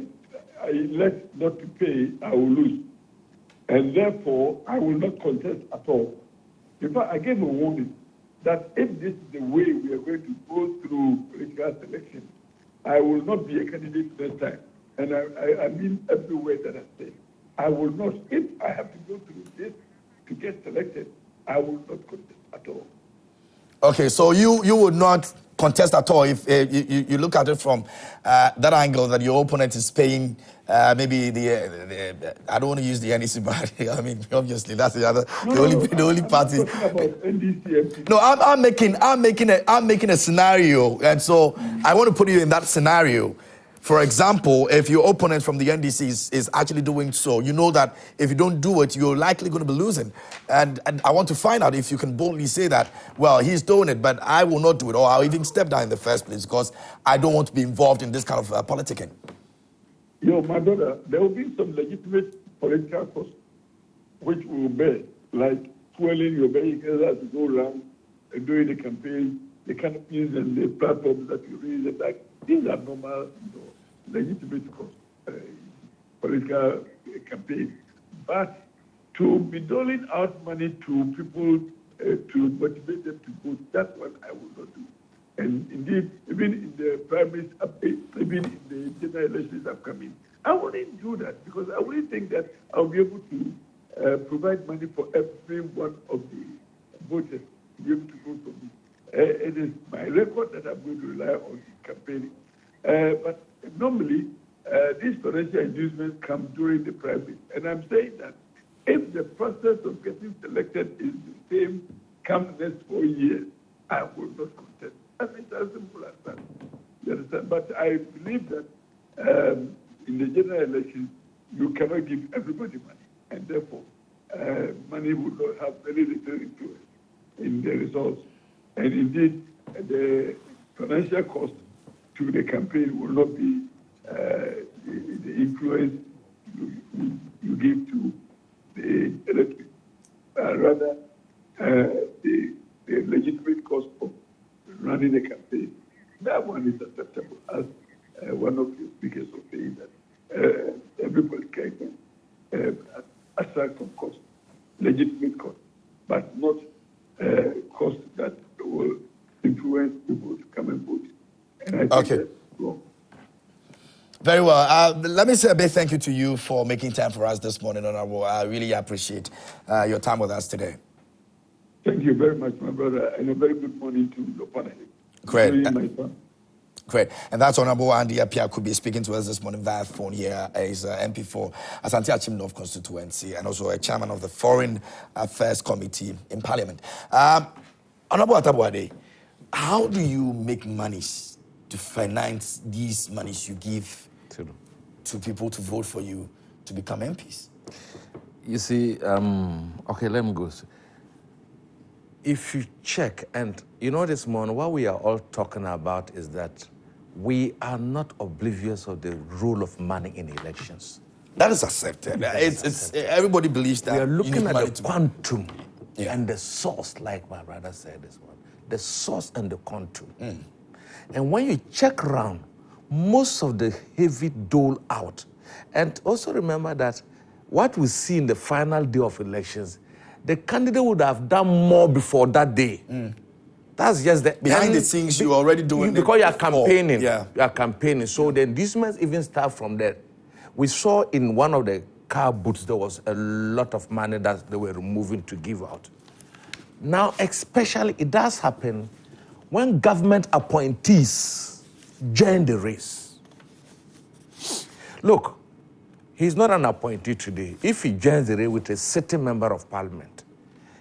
I elect not to pay, I will lose. And therefore, I will not contest at all. In fact, I gave a warning that if this is the way we are going to go through political selection, I will not be a candidate next time. And I mean every way that I say. I will not. If I have to go through this to get selected, I will not contest at all. Okay, so you would not contest at all if you look at it from that angle that your opponent is paying maybe the I don't want to use the NDC, but I mean obviously that's the only party. I'm not talking about NDC. No, I'm making a scenario, and so I want to put you in that scenario. For example, if your opponent from the NDC is actually doing so, you know that if you don't do it, you're likely going to be losing. And I want to find out if you can boldly say that, well, he's doing it, but I will not do it, or I'll even step down in the first place because I don't want to be involved in this kind of politicking. My brother, there will be some legitimate political costs which we will bear, like fueling your vehicles as you go around and doing the campaign, the canopies and the platforms that you raise, and like these are normal, legitimate costs, political campaign. But to be doling out money to people to motivate them to vote, that's what I will not do. And indeed, even in the primaries, even in the general elections upcoming, I wouldn't do that because I wouldn't think that I'll be able to provide money for every one of the voters to be able to vote for me. It is my record that I'm going to rely on campaigning. But normally, these financial inducements come during the primaries. And I'm saying that if the process of getting selected is the same come next 4 years, I will not contest. I mean, it's as simple as that. You understand? But I believe that in the general election, you cannot give everybody money. And therefore, money will not have very little influence in the results. And indeed, the financial cost to the campaign will not be the influence you give to the electorate. Rather, the legitimate cost of running a campaign. That one is acceptable, as one of the speakers was saying that everybody can aside some cost, legitimate cost, but not cost that will influence people to come and vote. And I think that's wrong. Very well. Let me say a big thank you to you for making time for us this morning, Honorable. I really appreciate your time with us today. Thank you very much, my brother, and a very good morning to your panel. Great. Great. And that's Honorable Andy Apia could be speaking to us this morning via phone here. He's MP for Asante Achim North Constituency and also a chairman of the Foreign Affairs Committee in Parliament. Honorable Atabuade, how do you make monies to finance these monies you give to people to vote for you to become MPs? You see, okay, let me go. If you check, and this morning, what we are all talking about is that we are not oblivious of the role of money in elections. That is accepted. It's everybody believes that. We are looking at the quantum and the source, like my brother said this one. The source and the quantum. And when you check around, most of the heavy dole out. And also remember that what we see in the final day of elections, the candidate would have done more before that day. That's just the behind the scenes. You're already doing because you are campaigning. Yeah, you are campaigning. So the inducements even start from there. We saw in one of the car booths there was a lot of money that they were removing to give out. Now, especially it does happen when government appointees join the race. Look, he's not an appointee today. If he joins the race with a sitting member of parliament,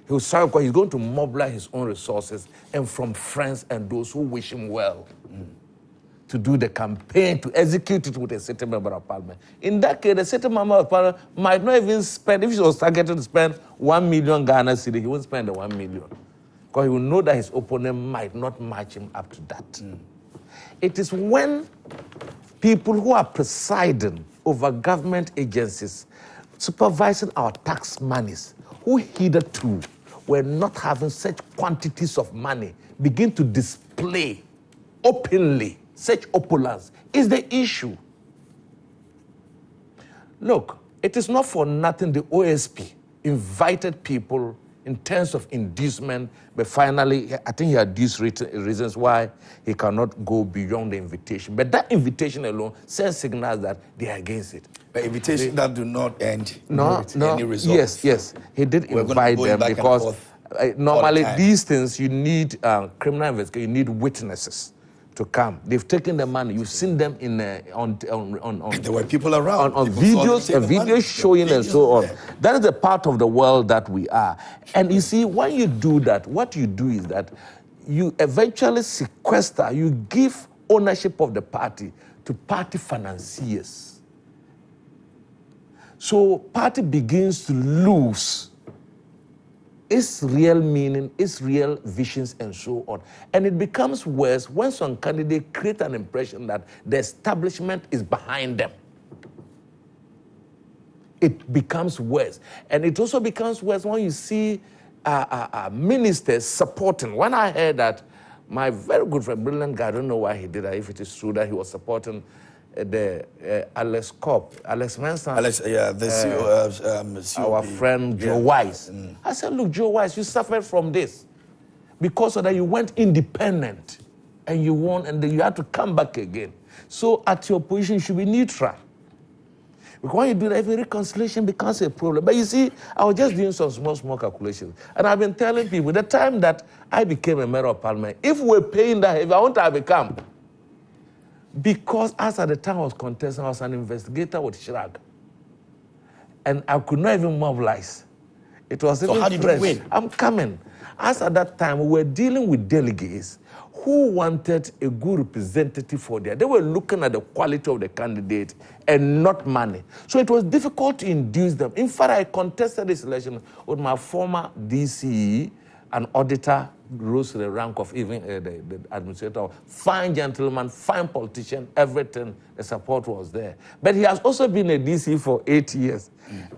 he's going to mobilize his own resources and from friends and those who wish him well to do the campaign, to execute it with a sitting member of parliament. In that case, the sitting member of parliament might not even spend, if he was targeted to spend 1 million Ghana cedi, he won't spend the 1 million. Because he will know that his opponent might not match him up to that. It is when people who are presiding over government agencies, supervising our tax monies, who hitherto were not having such quantities of money, begin to display openly such opulence, is the issue. Look, it is not for nothing the OSP invited people in terms of inducement, but finally, I think he had these reasons why he cannot go beyond the invitation. But that invitation alone sends signals that they are against it. But invitations that do not end No, with any result. Yes. He did invite them because normally these things, you need criminal investigation, you need witnesses to come. They've taken the money. You've seen them in on there were people around on people videos showing and so on. That is the part of the world that we are. And you see, when you do that, what you do is that you eventually sequester, you give ownership of the party to party financiers. So party begins to lose its real meaning, its real visions, and so on. And it becomes worse when some candidates create an impression that the establishment is behind them. It becomes worse. And it also becomes worse when you see ministers supporting. When I heard that my very good friend, brilliant guy, I don't know why he did that, if it is true that he was supporting Alex Manson. Our friend Joe Wise. I said, look, Joe Wise, you suffered from this because of that you went independent and you won, and then you had to come back again. So at your position, you should be neutral. Because when you do that, every reconciliation becomes a problem. But you see, I was just doing some small calculations. And I've been telling people, the time that I became a member of parliament, if we're paying that heavy, I want to become. Because as at the time I was contesting, I was an investigator with Shrag. And I could not even mobilize. It was even how did you win? I'm coming. As at that time, we were dealing with delegates who wanted a good representative for their. They were looking at the quality of the candidate and not money. So it was difficult to induce them. In fact, I contested this election with my former DCE, an auditor, rose to the rank of even the administrator. Fine gentleman, fine politician, everything, the support was there. But he has also been a DC for 8 years.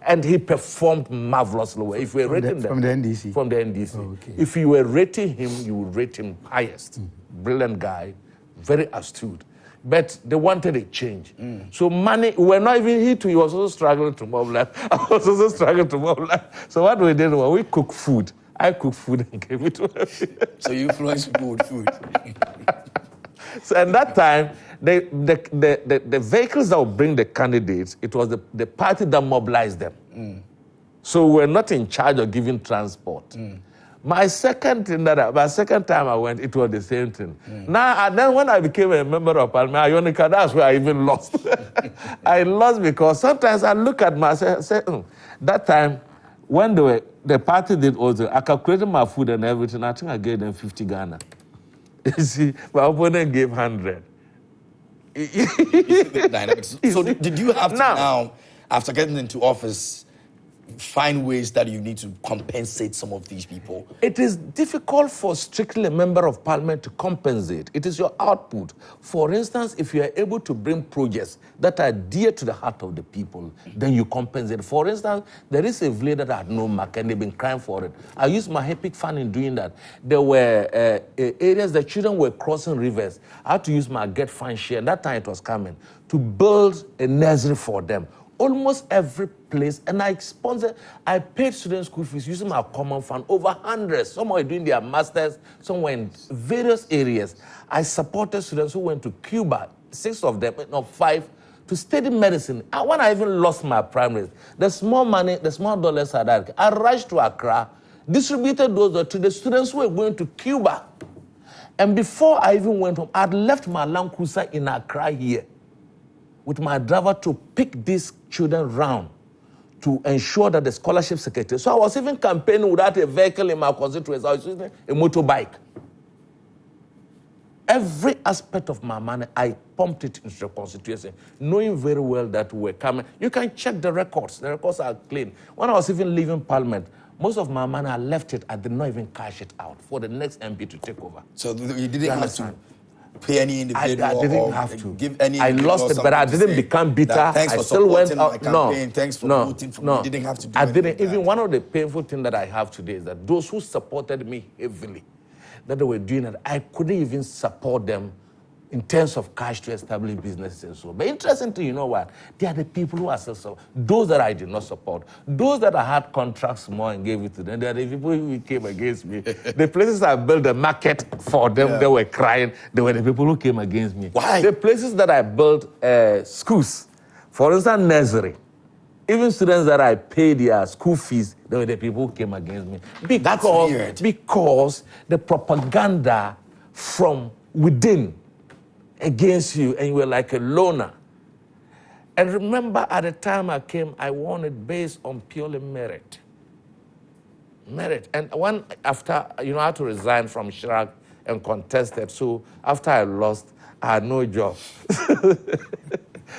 And he performed marvelously. If we were rating them, from the NDC? From the NDC. Oh, okay. If you were rating him, you would rate him highest. Brilliant guy, very astute. But they wanted a change. So money, we were not even he too, he was also struggling to mobilize. I was also struggling to mobilize. So what we did was we cooked food. I cooked food and gave it to him. So you influenced people with food. So at that time, the vehicles that would bring the candidates, it was the party that mobilized them. So we're not in charge of giving transport. My second time I went, it was the same thing. Now, and then when I became a member of parliament, ironically, that's where I even lost. I lost because sometimes I look at myself, say, that time, when the party did also, I calculated my food and everything. I think I gave them 50 Ghana. You see, my opponent gave 100. So did you have to now, after getting into office, find ways that you need to compensate some of these people? It is difficult for strictly a member of parliament to compensate. It is your output. For instance, if you are able to bring projects that are dear to the heart of the people, then you compensate. For instance, there is a village that had no market and they've been crying for it. I used my HEPIC fund in doing that. There were areas that children were crossing rivers. I had to use my Get Fund share, and that time it was coming, to build a nursery for them. Almost every place, and I paid student school fees using my common fund, over hundreds. Some were doing their masters, some were in various areas. I supported students who went to Cuba, 6 of them, no 5, to study medicine. And when I even lost my primaries, the small money, the small dollars I had, I rushed to Accra, distributed those to the students who were going to Cuba. And before I even went home, I'd left my Land Cruiser in Accra here with my driver to pick these children round to ensure that the scholarship secretary. So I was even campaigning without a vehicle in my constituency. I was using a motorbike. Every aspect of my money, I pumped it into the constituency, knowing very well that we were coming. You can check the records. The records are clean. When I was even leaving Parliament, most of my money, I left it. I did not even cash it out for the next MP to take over. So you didn't have to pay any individual I didn't or have to. give any I lost it, but I didn't become bitter. Thanks I for still went supporting out. my campaign. Thanks for voting for me. You didn't have to do I didn't. anything like Even that. one of the painful things that I have today is that those who supported me heavily, that they were doing it, I couldn't even support them in terms of cash to establish businesses and so. But interestingly, you know what? They are the people who are so those that I did not support, those that I had contracts more and gave it to them. They are the people who came against me. The places I built a market for them, they were crying. They were the people who came against me. Why? The places that I built schools, for instance, nursery. Even students that I paid their school fees, they were the people who came against me. That's weird. Because the propaganda from within against you, and you were like a loner. And remember, at the time I came, I won it based on purely merit. Merit. And after, I had to resign from Chirac and contested. So after I lost, I had no job.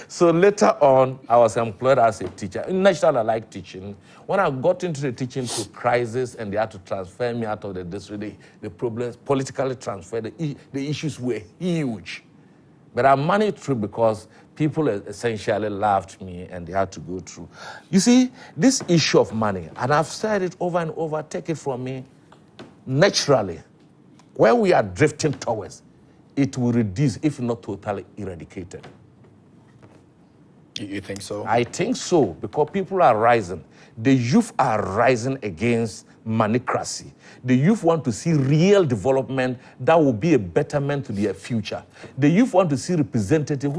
So later on, I was employed as a teacher. Naturally, I like teaching. When I got into the teaching to crisis and they had to transfer me out of the district, the problems politically transferred, the issues were huge. But I managed through because people essentially loved me and they had to go through. You see, this issue of money, and I've said it over and over, take it from me, naturally, where we are drifting towards, it will reduce, if not totally eradicated. You think so? I think so, because people are rising. The youth are rising against moneycracy. The youth want to see real development that will be a betterment to their future. The youth want to see representatives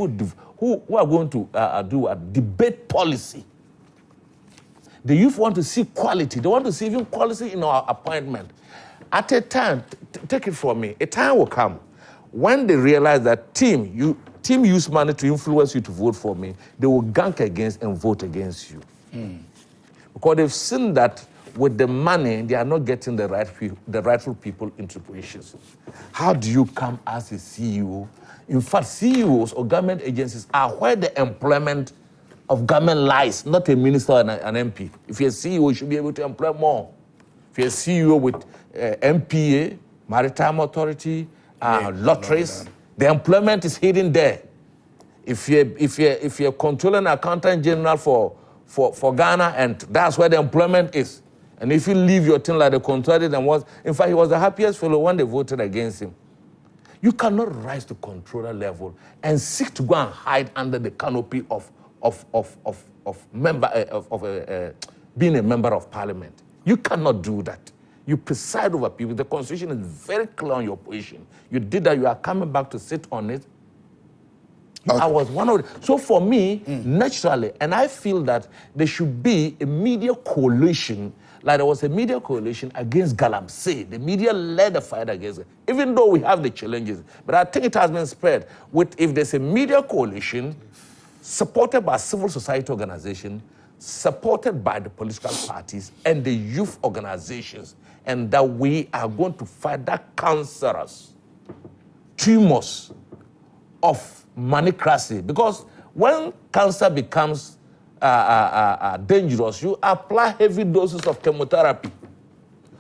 who are going to do a debate policy. The youth want to see quality. They want to see even quality in our appointment. At a time, take it from me, a time will come when they realize that team use money to influence you to vote for me, they will gank against and vote against you. Because they've seen that with the money, they are not getting the rightful people into positions. How do you come as a CEO? In fact, CEOs or government agencies are where the employment of government lies, not a minister and an MP. If you're a CEO, you should be able to employ more. If you're a CEO with MPA, Maritime Authority, lotteries, the employment is hidden there. If you're controlling accountant general for Ghana, and that's where the employment is. And if you leave your thing like the contracted and in fact, he was the happiest fellow when they voted against him. You cannot rise to controller level and seek to go and hide under the canopy of being a member of parliament. You cannot do that. You preside over people. The constitution is very clear on your position. You did that, you are coming back to sit on it. Okay. I was one of the, so for me, naturally, and I feel that there should be a media coalition, like there was a media coalition against Galamsey. The media led the fight against it, even though we have the challenges. But I think it has been spread. If there's a media coalition supported by civil society organizations, supported by the political parties and the youth organizations, and that we are going to fight that cancerous tumors of moneycracy. Because when cancer becomes dangerous, you apply heavy doses of chemotherapy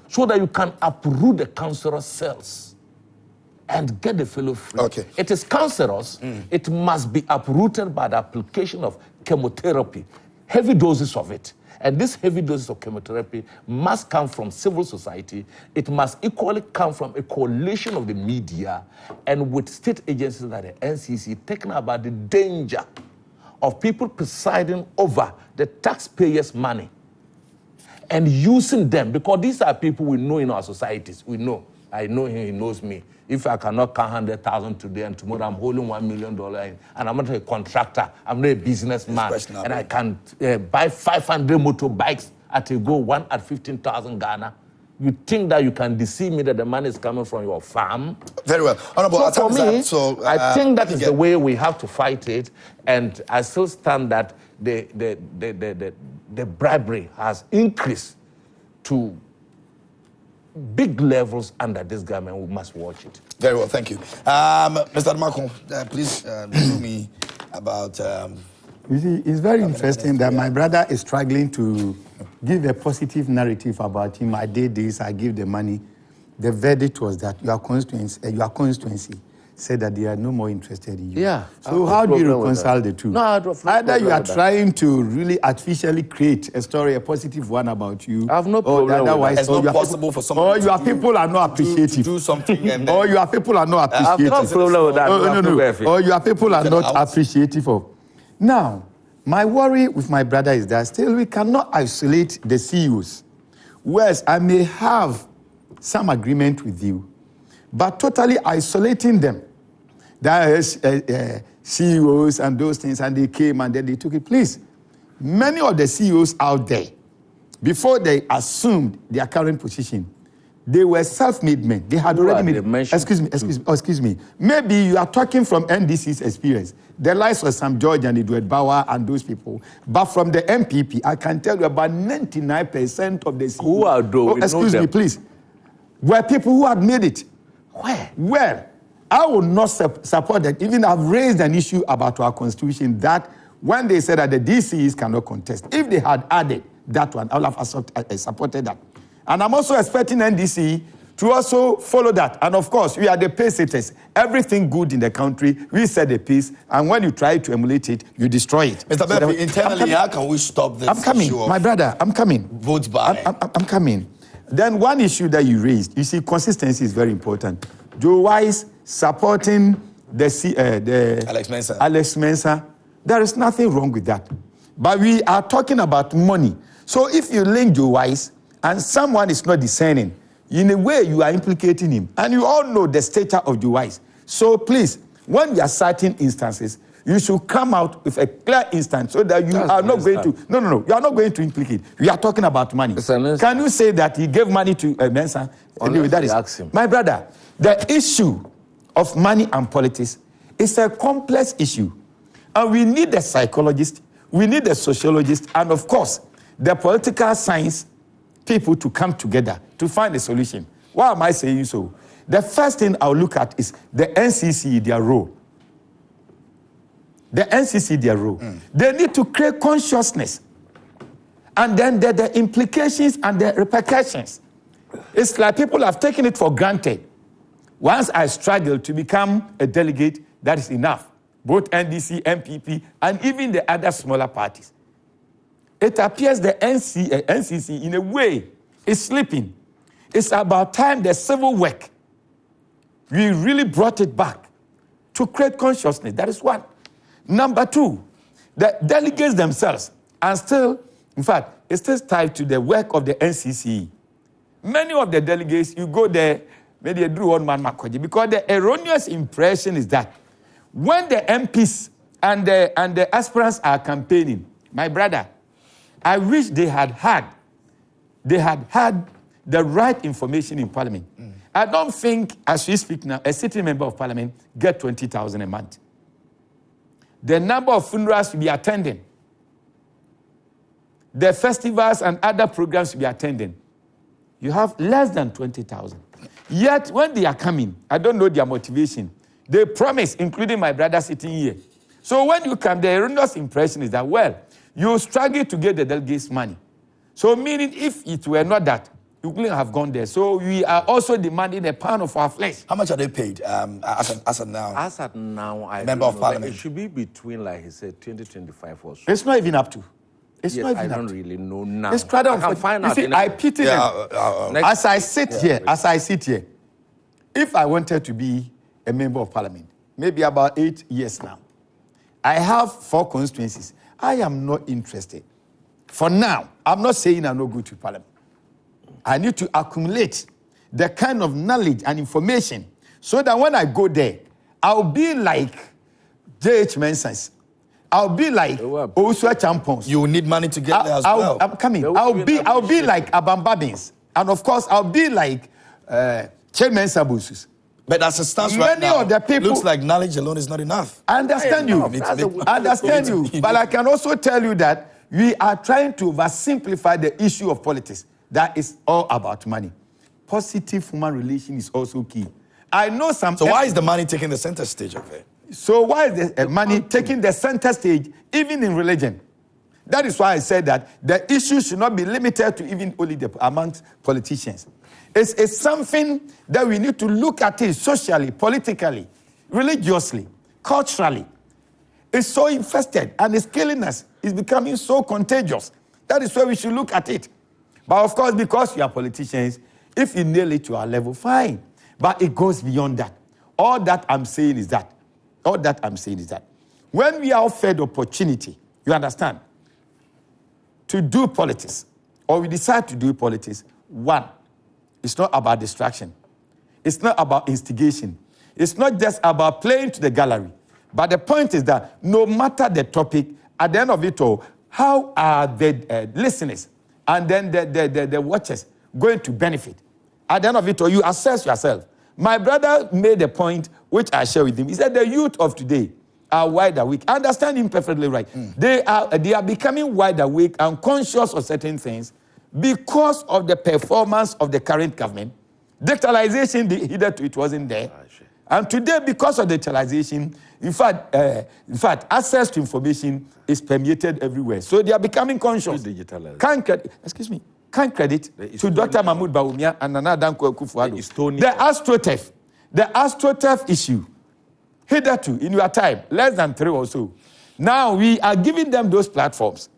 so that you can uproot the cancerous cells and get the fellow free. Okay. It is cancerous. It must be uprooted by the application of chemotherapy, heavy doses of it. And this heavy doses of chemotherapy must come from civil society. It must equally come from a coalition of the media and with state agencies like the NCC, talking about the danger of people presiding over the taxpayers' money and using them, because these are people we know in our societies. We know. I know him, he knows me. If I cannot count 100,000 today and tomorrow I'm holding $1 million in, and I'm not a contractor, I'm not a businessman, and I can buy 500 motorbikes at a go, one at 15,000 Ghana, you think that you can deceive me that the money is coming from your farm? Very well. Honorable, so for me, I think that is the way we have to fight it, and I still stand that the bribery has increased to big levels under this government. We must watch it. Very well, thank you. Mr. Marco, please tell me about... you see, it's very interesting that my brother is struggling to give a positive narrative about him. I did this, I give the money. The verdict was that your constituency said that they are no more interested in you. Yeah. So how do you reconcile the two? No, I have no Either you are with that. trying to really artificially create a story, a positive one about you. I have no problem with that. Otherwise, It's not possible for someone or your people are not appreciative. to do something and then... Or your people are not I have appreciative. no problem with that. No. Or your people are not out. appreciative of. Now, my worry with my brother is that still we cannot isolate the CEOs. Whereas I may have some agreement with you, but totally isolating them. There is CEOs and those things, and they came and then they took it. Please, many of the CEOs out there, before they assumed their current position, they were self-made men. They had already made. Excuse me. Maybe you are talking from NDC's experience. The likes of Sam George and Edward Bauer and those people. But from the NPP, I can tell you about 99% of the CEOs. Who are those? Excuse me, please. Were people who had made it. Where? Well, I will not support that. Even I've raised an issue about our constitution that when they said that the DCs cannot contest, if they had added that one, I would have supported that. And I'm also expecting NDC to also follow that. And of course, we are the pace setters. Everything good in the country, we set the pace. And when you try to emulate it, you destroy it. Mr. Murphy, internally, how can we stop this I'm coming, issue of my brother, I'm coming. votes by? I'm coming. Then one issue that you raised, you see, consistency is very important. Joe Wise supporting the Alex Mensah, there is nothing wrong with that. But we are talking about money. So if you link Joe Wise and someone is not discerning, in a way you are implicating him. And you all know the stature of Joe Wise. So please, when you are citing instances, you should come out with a clear instance so that you are not going to... No. You are not going to implicate. We are talking about money. Can you say that he gave money to Mensah? Anyway, that is... My brother, the issue of money and politics is a complex issue. And we need the psychologist, we need the sociologist, and of course, the political science people to come together to find a solution. Why am I saying so? The first thing I'll look at is the NCC, their role. The NCC, their role. They need to create consciousness. And then the implications and the repercussions. It's like people have taken it for granted. Once I struggle to become a delegate, that is enough. Both NDC, NPP, and even the other smaller parties. It appears the NCC, in a way, is sleeping. It's about time the civil work, we really brought it back to create consciousness. That is one. Number two, the delegates themselves are still, in fact, it's still tied to the work of the NCC. Many of the delegates, you go there, maybe they do one man makoji, because the erroneous impression is that when the MPs and the aspirants are campaigning, my brother, I wish they had had the right information in Parliament. I don't think, as we speak now, a sitting member of Parliament get 20,000 a month. The number of funerals will be attending, the festivals and other programs will be attending. You have less than 20,000. Yet, when they are coming, I don't know their motivation. They promise, including my brother sitting here. So when you come, the erroneous impression is that, well, you struggle to get the delegates' money. So meaning, if it were not that, you wouldn't have gone there. So we are also demanding a pound of our flesh. How much are they paid as of now? As at now, I Member of Parliament. It should be between, like he said, 20-25 or so. It's not even up to. Yes, I don't really know now. It's rather I can find out. I pity them. As I sit here, if I wanted to be a member of Parliament, maybe about 8 years now, I have 4 constituencies. I am not interested. For now, I'm not saying I'm not going to Parliament. I need to accumulate the kind of knowledge and information so that when I go there, I'll be like J.H. Mensah's. I'll be like Osua Champons. You will need money to get there as well. I'm coming. I'll be like Abambabins. And of course, I'll be like Chairman Sabusus. But as it stands right now, Many of the people, looks like knowledge alone is not enough. I understand you. I understand you. But I can also tell you that we are trying to oversimplify the issue of politics. That is all about money. positive human relation is also key. I know some... So why is the money taking the center stage of it? So why is the money taking the center stage, even in religion? That is why I said that the issue should not be limited to even only amongst politicians. It's something that we need to look at it socially, politically, religiously, culturally. It's so infested and it's killing us. It's becoming so contagious. That is why we should look at it. But of course, because we are politicians, if you nail it to our level, fine. But it goes beyond that. All that I'm saying is that when we are offered opportunity, you understand, to do politics, or we decide to do politics, one, it's not about distraction. It's not about instigation. It's not just about playing to the gallery. But the point is that no matter the topic, at the end of it all, how are the listeners and then the watchers going to benefit? At the end of it all, you assess yourself. My brother made a point, which I share with him. He said the youth of today are wide awake. I understand him perfectly right. They are becoming wide awake and conscious of certain things because of the performance of the current government. Digitalization, hitherto it wasn't there. And today, because of digitalization, in fact, access to information is permeated everywhere. So they are becoming conscious. Kind credit to Dr. Mahmoud Bawumia and Nana Danko Akufo-Addo. The AstroTurf issue, hitherto, in your time, less than 3 or so. Now we are giving them those platforms.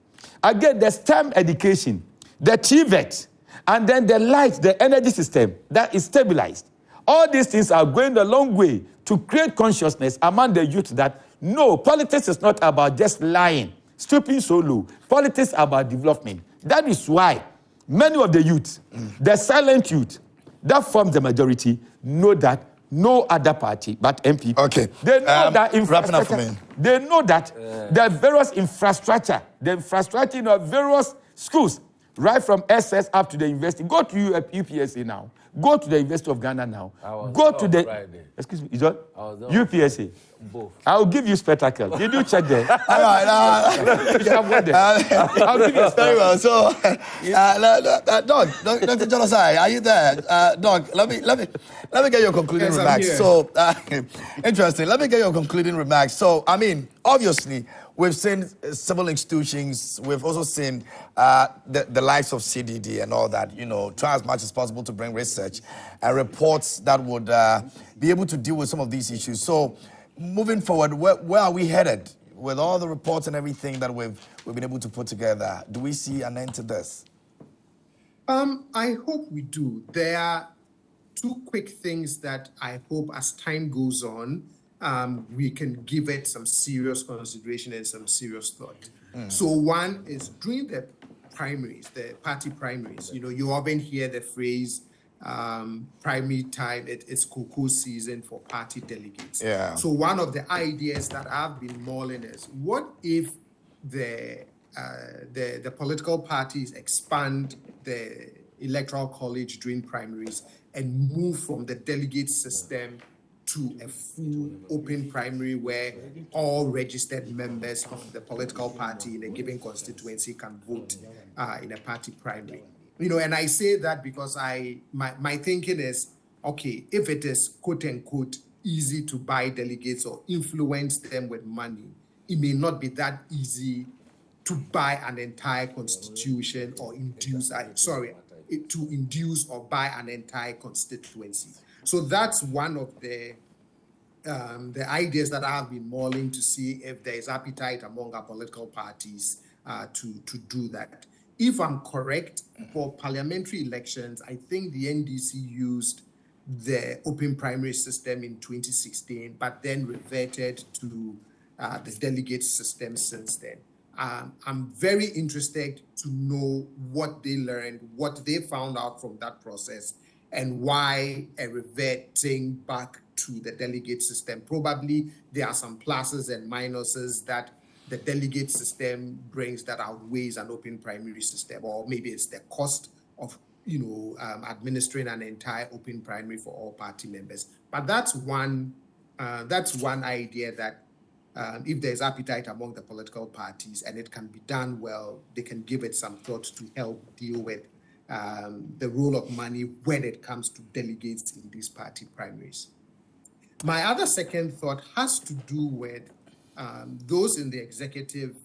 Again, the STEM education, the TVET, and then the light, the energy system that is stabilized. All these things are going a long way to create consciousness among the youth that, no, politics is not about just lying, stooping so low. Politics is about development. That is why many of the youth, the silent youth, that forms the majority, know that no other party but NPP. Okay. They know that wrapping up for me. They know that the various infrastructure, in our various schools, right from SS up to the university. Go to UPSA now. Go to the University of Ghana now. Go to the... Friday. Excuse me, is that? UPSA. Both. I'll give you spectacle. Did you check there? All right. I'll give you a very well. So, Dr. John Osai, are you there? Doc, let me get your concluding remarks. So, interesting. Let me get your concluding remarks. So, I mean, obviously, we've seen civil institutions. We've also seen the likes of CDD and all that, try as much as possible to bring research and reports that would be able to deal with some of these issues. So, moving forward, where are we headed with all the reports and everything that we've been able to put together? Do we see an end to this? I hope we do. There are 2 quick things that I hope as time goes on, we can give it some serious consideration and some serious thought. So one is during the primaries, the party primaries, you often hear the phrase, primary time, it's cocoa season for party delegates. Yeah. So one of the ideas that I've been mulling is, what if the political parties expand the electoral college during primaries and move from the delegate system to a full open primary where all registered members of the political party in a given constituency can vote in a party primary. And I say that because my thinking is, okay, if it is quote unquote easy to buy delegates or influence them with money, it may not be that easy to buy an entire constitution or induce or buy an entire constituency. So that's one of the ideas that I've been mulling to see if there is appetite among our political parties to do that. If I'm correct, for parliamentary elections, I think the NDC used the open primary system in 2016, but then reverted to the delegate system since then. I'm very interested to know what they learned, what they found out from that process, and why a reverting back to the delegate system. Probably there are some pluses and minuses that the delegate system brings that outweighs an open primary system, or maybe it's the cost of administering an entire open primary for all party members. But that's one idea that if there's appetite among the political parties and it can be done well, they can give it some thought to help deal with the role of money when it comes to delegates in these party primaries. My other second thought has to do with those in the executive,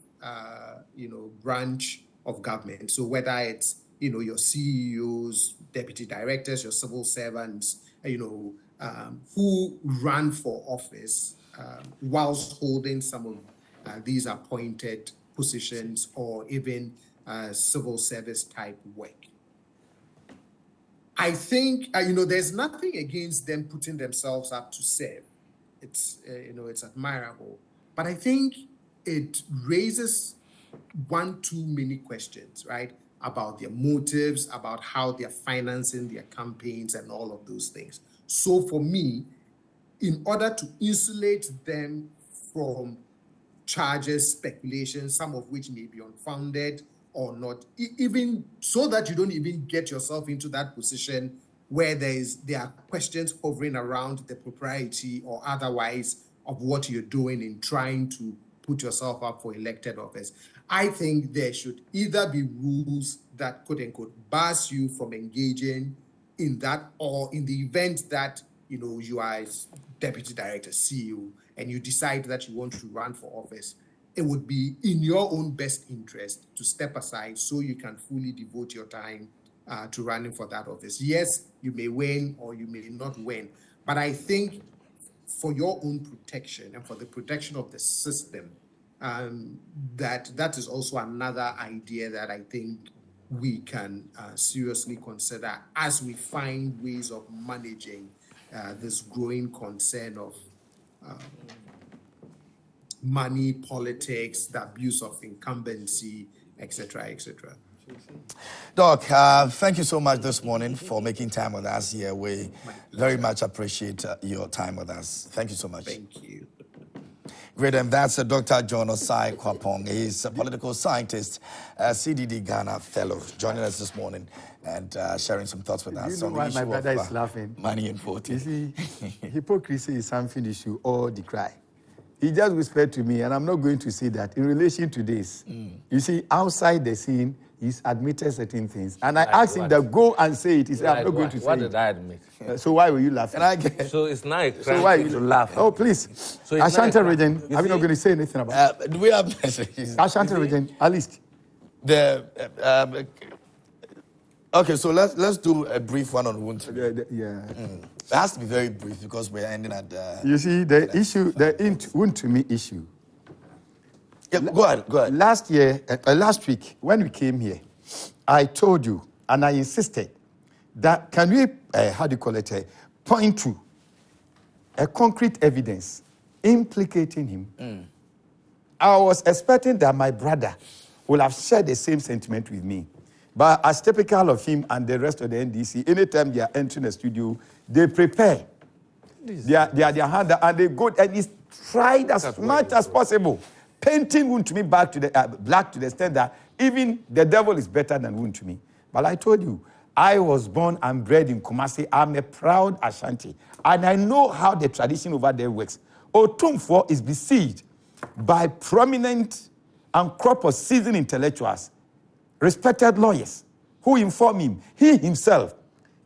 branch of government. So whether it's, your CEOs, deputy directors, your civil servants, who run for office whilst holding some of these appointed positions or even civil service type work. I think, there's nothing against them putting themselves up to serve. It's, it's admirable. But I think it raises one too many questions, right? About their motives, about how they're financing their campaigns and all of those things. So for me, in order to insulate them from charges, speculations, some of which may be unfounded or not, even so that you don't even get yourself into that position where there are questions hovering around the propriety or otherwise of what you're doing in trying to put yourself up for elected office. I think there should either be rules that, quote unquote, bars you from engaging in that, or in the event that, you are deputy director, CEO, and you decide that you want to run for office, it would be in your own best interest to step aside so you can fully devote your time to running for that office. Yes, you may win or you may not win, but I think for your own protection and for the protection of the system, that is also another idea that I think we can seriously consider as we find ways of managing this growing concern of money, politics, the abuse of incumbency, etc., etc. Doc, thank you so much this morning for making time with us here. We very much appreciate your time with us. Thank you so much. Thank you. Great, and that's Dr. John Osai Kwapong. He's a political scientist, CDD Ghana fellow, joining us this morning and sharing some thoughts with us on the issue my brother of is laughing? money and voting. You see, hypocrisy is something you should all decry. He just whispered to me, and I'm not going to say that, in relation to this. You see, outside the scene, he's admitted certain things. And I asked him to go and say it. He said, I'm not going to say it. What did I admit? So why were you laughing? So it's not a crime So why to laugh. Oh, please. So it's Ashanti not a region, crime. are we not going to say anything about it? Do we have messages? Ashanti region, at least. Okay, so let's do a brief one on Ubuntu. Yeah. It has to be very brief because we're ending at You see, the issue, the Ubuntu issue. Yeah, go ahead. Last week, when we came here, I told you, and I insisted, that can we, point to a concrete evidence implicating him. I was expecting that my brother would have shared the same sentiment with me. But as typical of him and the rest of the NDC, anytime they are entering the studio, they prepare their hand and they go and it's tried as much as possible. Painting Wontumi back to the black to the extent that even the devil is better than Wontumi. But I told you, I was born and bred in Kumasi. I'm a proud Ashanti. And I know how the tradition over there works. Otumfuo is besieged by prominent and crop of seasoned intellectuals, respected lawyers, who inform him. He himself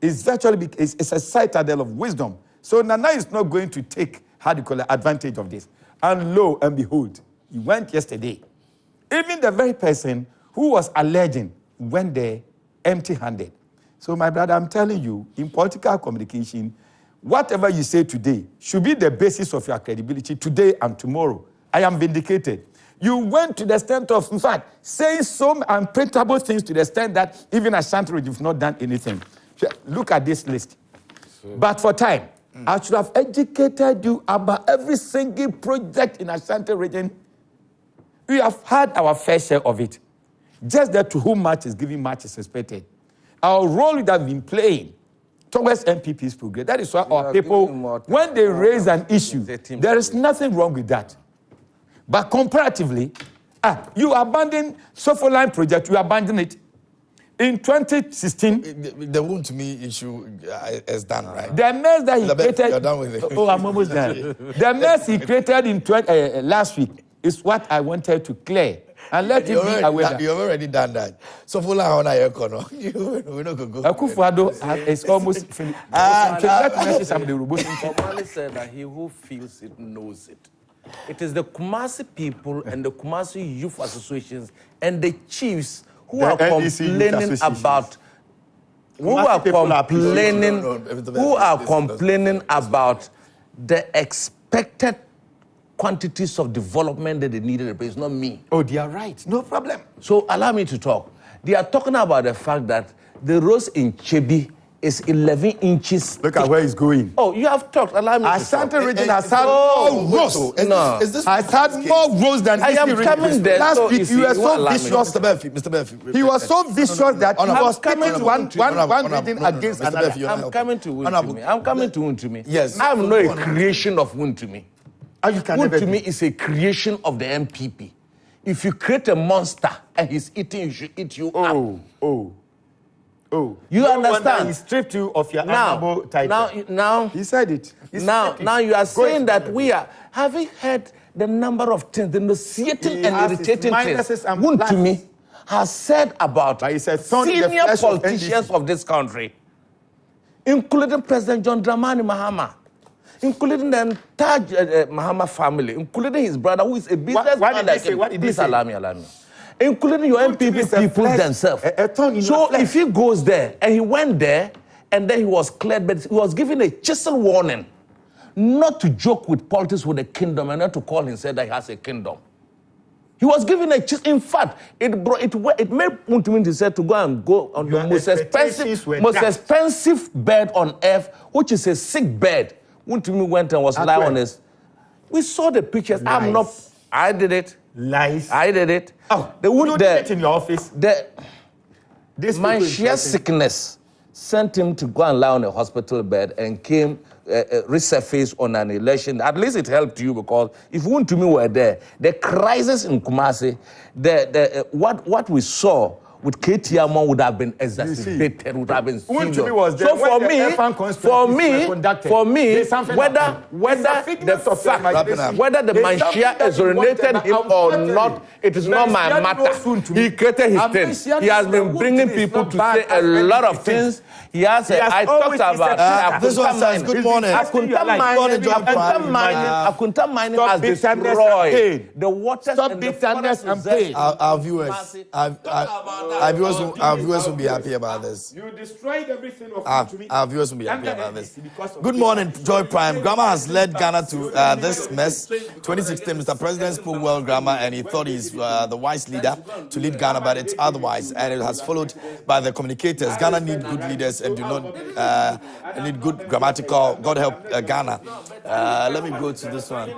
is virtually is a citadel of wisdom. So Nana is not going to take, advantage of this. And lo and behold, he went yesterday. Even the very person who was alleging went there empty-handed. So my brother, I'm telling you, in political communication, whatever you say today should be the basis of your credibility today and tomorrow. I am vindicated. You went to the extent of, in fact, saying some unprintable things to the extent that even Ashanti region have not done anything. Look at this list. But for time, I should have educated you about every single project in Ashanti region. We have had our fair share of it. Just that to whom much is given, much is expected. Our role would have been playing towards NPP's progress. That is why our people, when they raise an issue, there is nothing wrong with that. But comparatively, you abandon Sofoline project, you abandon it. In 2016, the Wontumi issue is done, right? The mess that he created. You're done with it. Oh, I'm almost done. The mess he created in last week is what I wanted to clear And let him be aware. You've already done that. So for now, we're not going to go. Akufo-Addo is almost finished. Let me mention some of the robots. Omale said that he who feels it knows it. It is the Kumasi people and the Kumasi youth associations and the chiefs who are complaining about about the expected quantities of development that they needed, but it's not me. Oh, they are right. No problem. So allow me to talk. They are talking about the fact that the roads in Chebi is 11 inches. Look at where he's going. Oh, you have talked. Allow me to talk. Asante region has had more roads. Has had more roads than I am coming there. Last week, you were so vicious. vicious. Mr. Murphy. He was so vicious that he was coming to one region against another. I'm coming to Wontumi. I'm coming to Wontumi. Yes. I'm not a creation of Wontumi. Wontumi is a creation of the NPP. If you create a monster and he's eating, you should eat you up. Oh, you understand? He stripped you of your honorable title. Now, he said it. Now you are saying that we are having heard the number of things, the nauseating and irritating things. Wontumi has said about senior politicians of this country, including President John Dramani Mahama, including the entire Mahama family, including his brother, who is a businessman. Please allow me. Including your NPP people themselves. So if he goes there, and he went there, and then he was cleared, but he was given a chisel warning not to joke with politics with the kingdom and not to call himself that he has a kingdom. He was given a chisel. In fact, it made Wontumi decide to go on the most expensive bed on earth, which is a sick bed. Wontumi went and was lying on his. We saw the pictures. I did it. Lies. I did it. Oh, you did it in your office. My sheer sickness sent him to go and lie on a hospital bed and came resurface on an election. At least it helped you, because if Wontumi were there, the crisis in Kumasi, what we saw with KTM would have been exacerbated, would have been serious. So for me, whether the Manshia exonerated him or not, it is not my matter. He created his thing. He has been bringing people to say a lot of things. I talked about this one says, good morning. Akunta mining has destroyed the waters and the forests and pain. Our viewers will be happy about this. You destroyed everything of our viewers will be happy about this. Good morning, Joy Prime. Grammar has led Ghana to this mess. 2016, Mr. President spoke well grammar, and he thought he's the wise leader to lead Ghana, but it's otherwise, and it has followed by the communicators. Ghana need good leaders and do not need good grammatical. God help Ghana. Let me go to this one.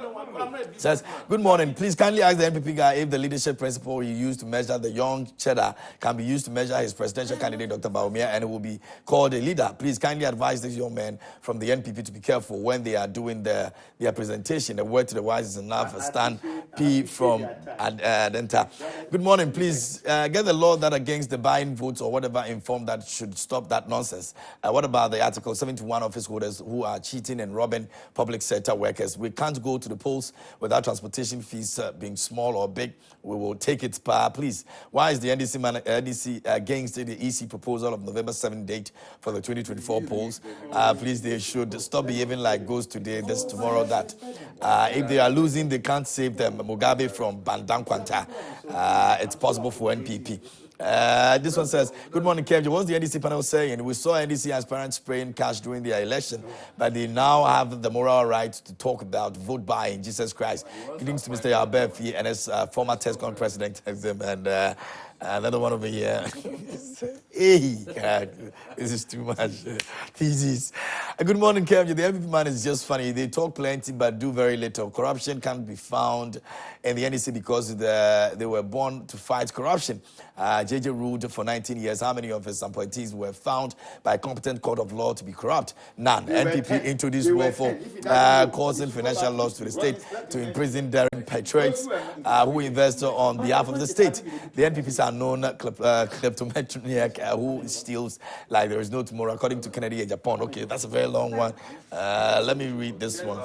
It says, good morning. Please kindly ask the NPP guy if the leadership principle he used to measure the young cheddar can be used to measure his presidential candidate, Dr. Bawumia, and it will be called a leader. Please kindly advise this young man from the NPP to be careful when they are doing their presentation. The word to the wise is enough. Stand P from Adenta. Good morning. Please get the law that against the buying votes or whatever informed that should stop that nonsense. What about the Article 71 office holders who are cheating and robbing public sector workers? We can't go to the polls without transportation fees being small or big. We will take it, please. Why is the NDC against the EC proposal of November 7th date for the 2024 polls? Please, they should stop behaving like ghosts today, this, tomorrow, that. If they are losing, they can't save them. Mugabe from Bandankwanta. It's possible for NPP. This one says, good morning, Kevin. What's the NDC panel saying? We saw NDC aspirants spraying cash during their election, but they now have the moral right to talk about vote buying. Jesus Christ. Greetings to Mr. Yabefi and his former TESCON president, and another one over here. Hey, God, this is too much. Thesis. Good morning, Kevin. The NPP man is just funny. They talk plenty but do very little. Corruption can't be found in the NDC because they were born to fight corruption. JJ ruled for 19 years. How many of his appointees were found by a competent court of law to be corrupt? None. NPP introduced lawful causing financial loss to the state to imprison daring patriots who invest on behalf of the state. The NPPs are unknown kleptomaniac who steals like there is no tomorrow, according to Kennedy in Japan. Okay, that's a very long one. Let me read this one.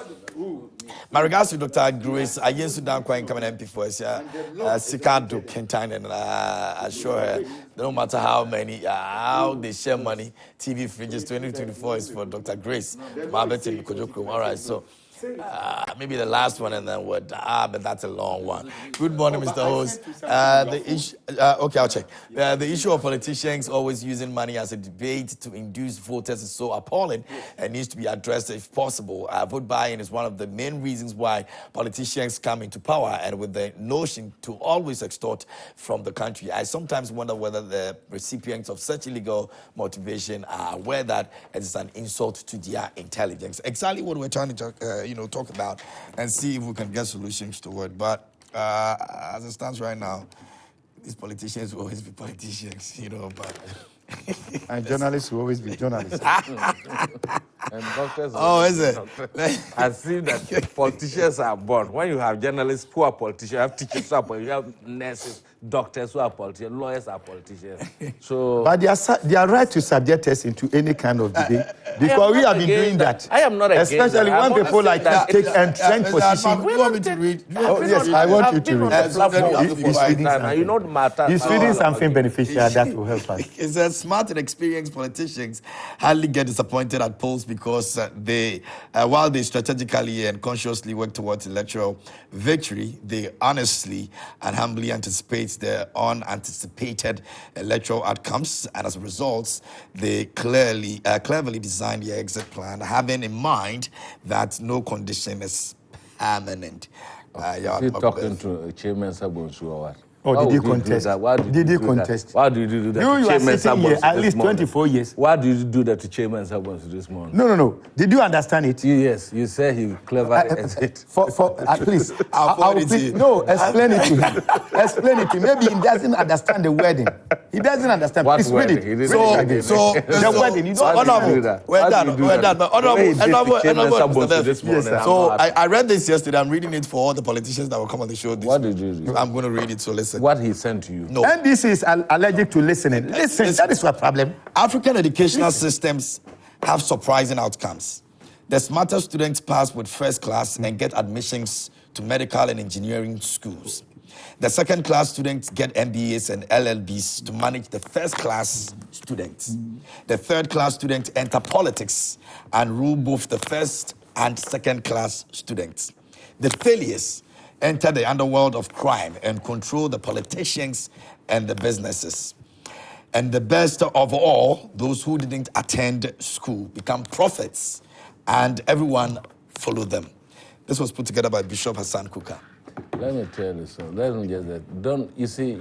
My regards to Dr. Grace. I used to down quite coming MP for us. Sikado Kentine, and I assure her, no matter how many, how they share money, TV fridges 2024 is for Dr. Grace. All right, so. Maybe the last one and then what? But that's a long one. Good morning, Mr. Host. The issue, okay, I'll check. The issue of politicians always using money as a debate to induce voters is so appalling and needs to be addressed if possible. Vote buying is one of the main reasons why politicians come into power, and with the notion to always extort from the country. I sometimes wonder whether the recipients of such illegal motivation are aware that it is an insult to their intelligence. Exactly what we're trying to talk about and see if we can get solutions to it. But as it stands right now, these politicians will always be politicians, but... And journalists will always be journalists. And doctors. Is it? I see that politicians are born. When you have journalists who are politicians, you have teachers who are politicians, you have nurses, doctors who are politicians, lawyers are politicians. So, but they are right to subject us into any kind of debate because we have been doing that. I am not against especially that. when people like that take entrenched position. You want me to read? Yes, I want you to read. He's reading something beneficial that will help us. It says smart and experienced politicians hardly get disappointed at polls because they, while they strategically and consciously work towards electoral victory, they honestly and humbly anticipate their unanticipated electoral outcomes, and as a result, they cleverly design their exit plan, having in mind that no condition is permanent. Is he talking to Chairman Sabonsu or what? Or did you contest? Did you contest? Why do you do that? You are sitting here at least 24 years. Why do you do that to Chairman Sabonsu this morning? No. Did you understand it? Yes, you said he cleverly exit. Please, explain it to him. Explain it to him. Maybe he doesn't understand the wording. He doesn't understand. What Please read wording? it. The wording. You don't honorable. We're done. But honorable. So I read this yesterday. I'm reading it for all the politicians that will come on the show. What did you do? I'm going to read it. So listen. What he sent to you? No. NDC is allergic to listening. Listen, that is your problem. African educational systems have surprising outcomes. The smarter students pass with first class and get admissions to medical and engineering schools. The second class students get MBAs and LLBs to manage the first class students. The third class students enter politics and rule both the first and second class students. The failures enter the underworld of crime and control the politicians and the businesses. And the best of all, those who didn't attend school become prophets and everyone followed them. This was put together by Bishop Hassan Kuka. Let me tell you so. Let me just that. You see,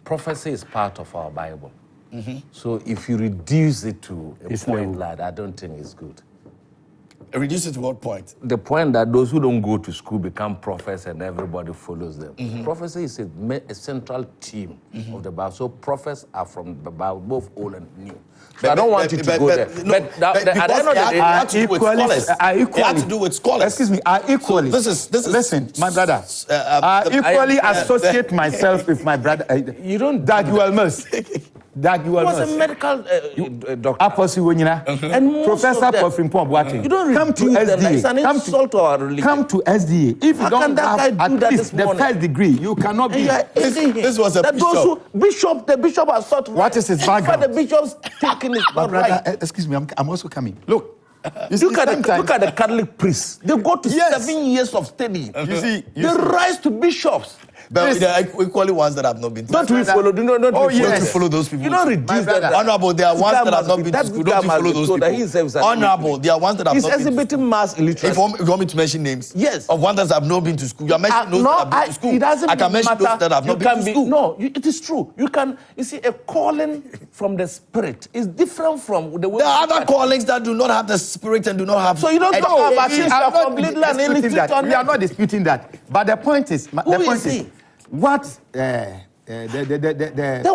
prophecy is part of our Bible. Mm-hmm. So if you reduce it to a point like that, I don't think it's good. Reduce it to what point? The point that those who don't go to school become prophets and everybody follows them. Mm-hmm. Prophecy is a central theme of the Bible. So prophets are from the Bible, both old and new. So I don't want you to go there. At the end of the day, it had to do with scholars. Excuse me, I equally. So this is. Listen, my brother. I equally associate myself with my brother. You don't. Daguel Mills. He was a medical doctor. And Professor Pofin Pomboate. You don't come to SDA. It's an insult to our religion. Come to SDA. If you don't have at least the first degree, you cannot be. This was a bishop. The bishop has thought. What is his background? The bishop's taking it. My brother, excuse me, I'm also coming. Look. Look at the Catholic priests. They go to 7 years of study. They rise to bishops. But there are equally ones that have not been to school. Don't we follow? Don't you follow those people? You don't reduce that. Honorable, there are ones that have not been to school. Don't you follow those people? Honorable, there are ones that have not been to school. He's exhibiting mass illiteracy. If you want me to mention names? Yes. Of ones that have not been to school. You are mentioning those that have been to school. It doesn't I can mention those that have not been to school. No, it is true. You see, a calling from the spirit is different from the way. There are other callings that do not have the spirit and do not have. So you don't talk about since you are completely illiterate on we are not disputing that. But the point is, what then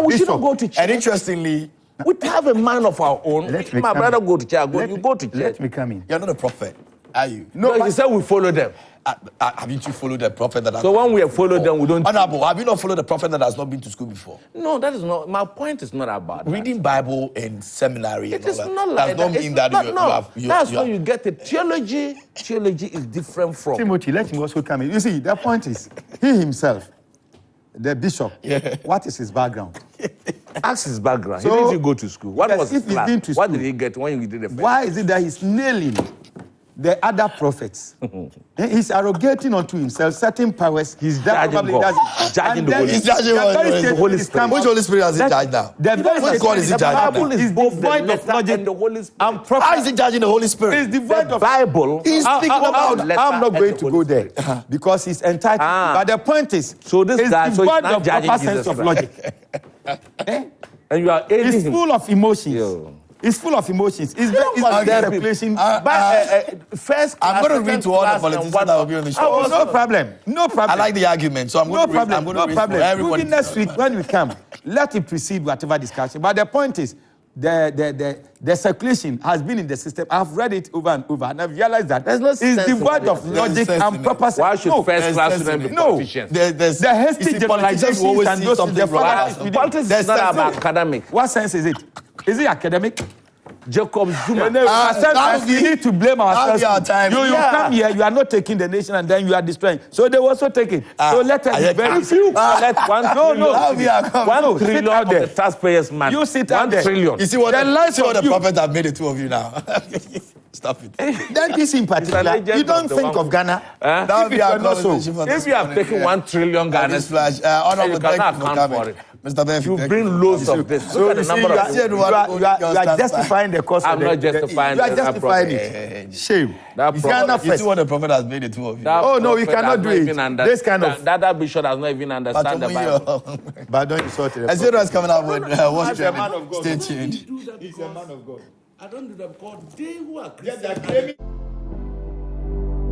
we shouldn't go to church. And interestingly, we have a man of our own. My brother go to church. You go to church. Let me come in. You're not a prophet. Are you? No, he said we follow them. Haven't you followed the prophet that has So when we have followed them, we don't. Honorable, have you not followed the prophet that has not been to school before? No, that is not. My point is not about that. Reading Bible in seminary. It and is all that not like does not that. mean It's that not, you no. have. That's why you get it. Theology is different from. Timothy, let him also come in. You see, the point is, he himself, the bishop, what is his background? Ask his background. So, he didn't go to school. What yes, was his if he's class? been to What school, did he get when he did the first? Why is it that he's nailing the other prophets? He's arrogating unto himself certain powers. He's judging God. Judging the Holy He's judging the Holy Spirit. Which Holy Spirit has he judged now? Which God is he The judging Bible now? is both the devoid of letter logic and the Holy Spirit. and proper. How is he judging the Holy Spirit? He's devoid The of Bible. He's speaking about. letter I'm not and going the to Holy go there because he's entitled. But the point is, So this he's guy, so he's devoid not of judging proper Jesus sense of Christ. logic. And you are aiding He's him. full of emotions. Yo. He's full of emotions. He's condemn very people. speculation. First I'm class, going to read second to all the class, politicians and what- that will be on the show. Oh, no problem. No problem. I like the argument, so I'm No going to read. problem. I'm going No to read problem. for everybody. Maybe next week when we come, let it precede whatever discussion. But the point is, the circulation has been in the system. I've read it over and over, and I've realized that There's no it's sense devoid in of it. logic There's sense and in it. proper sense. Why should No, first there's class sense students in be it. No. politicians? There's the hasty you see, politicians generalizations will always and see those something the wrong fallacies about within- Politics is There's not sense in about it. academic. What sense is it? Is it academic? Jacob Zuma. that We need to blame ourselves. be our time. You Yeah. come here, you are not taking the nation, and then you are destroying. So they will also take it. So let us be very. If you collect That'll be our comment. No, sit trillion out of there. the taxpayers' money. You sit out 1 there. trillion. You see what The lies the of you. prophet have made the two of you now. Stop it. That is in particular. agent You don't of the think one- of Ghana. Huh? That would If be it our were not so, conversation for If this you have morning, taken yeah. 1 trillion This Ghana, flash. you Honorable, thank cannot you for account coming. for it. Mr. Befi, You thank bring for loads coming. of this. So Look at you the see, number you of are, said you one are, go you are, just you are stand justifying the cost I'm of the, not justifying You are that justifying prophet. it. Shame. That It's prophet- Ghana You see first. what the prophet has made the two of you. That Oh, no, we prophet cannot does do not it. even This kind of- That bishop does not even understand the Bible. But don't insult it. I see what's coming up with what's He's a man trending. of God. Stay tuned. He's a man of God. I don't do that because they who are Yes, they are Christians. claiming.